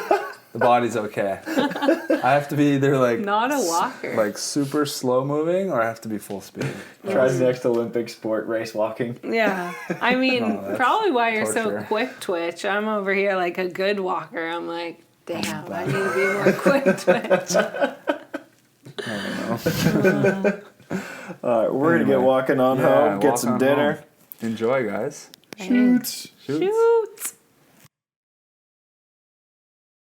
C: the body's okay. I have to be either like
B: Not a walker.
C: like super slow moving, or I have to be full speed.
A: Tries next Olympic sport, race walking.
B: Yeah. I mean,
C: No, that's
B: probably why you're so
C: torture.
B: quick twitch. I'm over here like a good walker. I'm like, damn, I need to be more quick twitch.
A: All right, we're going to get
C: Anyway.
A: walking on
C: Yeah,
A: home, get
C: walk
A: some
C: on
A: dinner.
C: home. Enjoy, guys.
A: Shoots.
C: Shoots.
B: Shoot.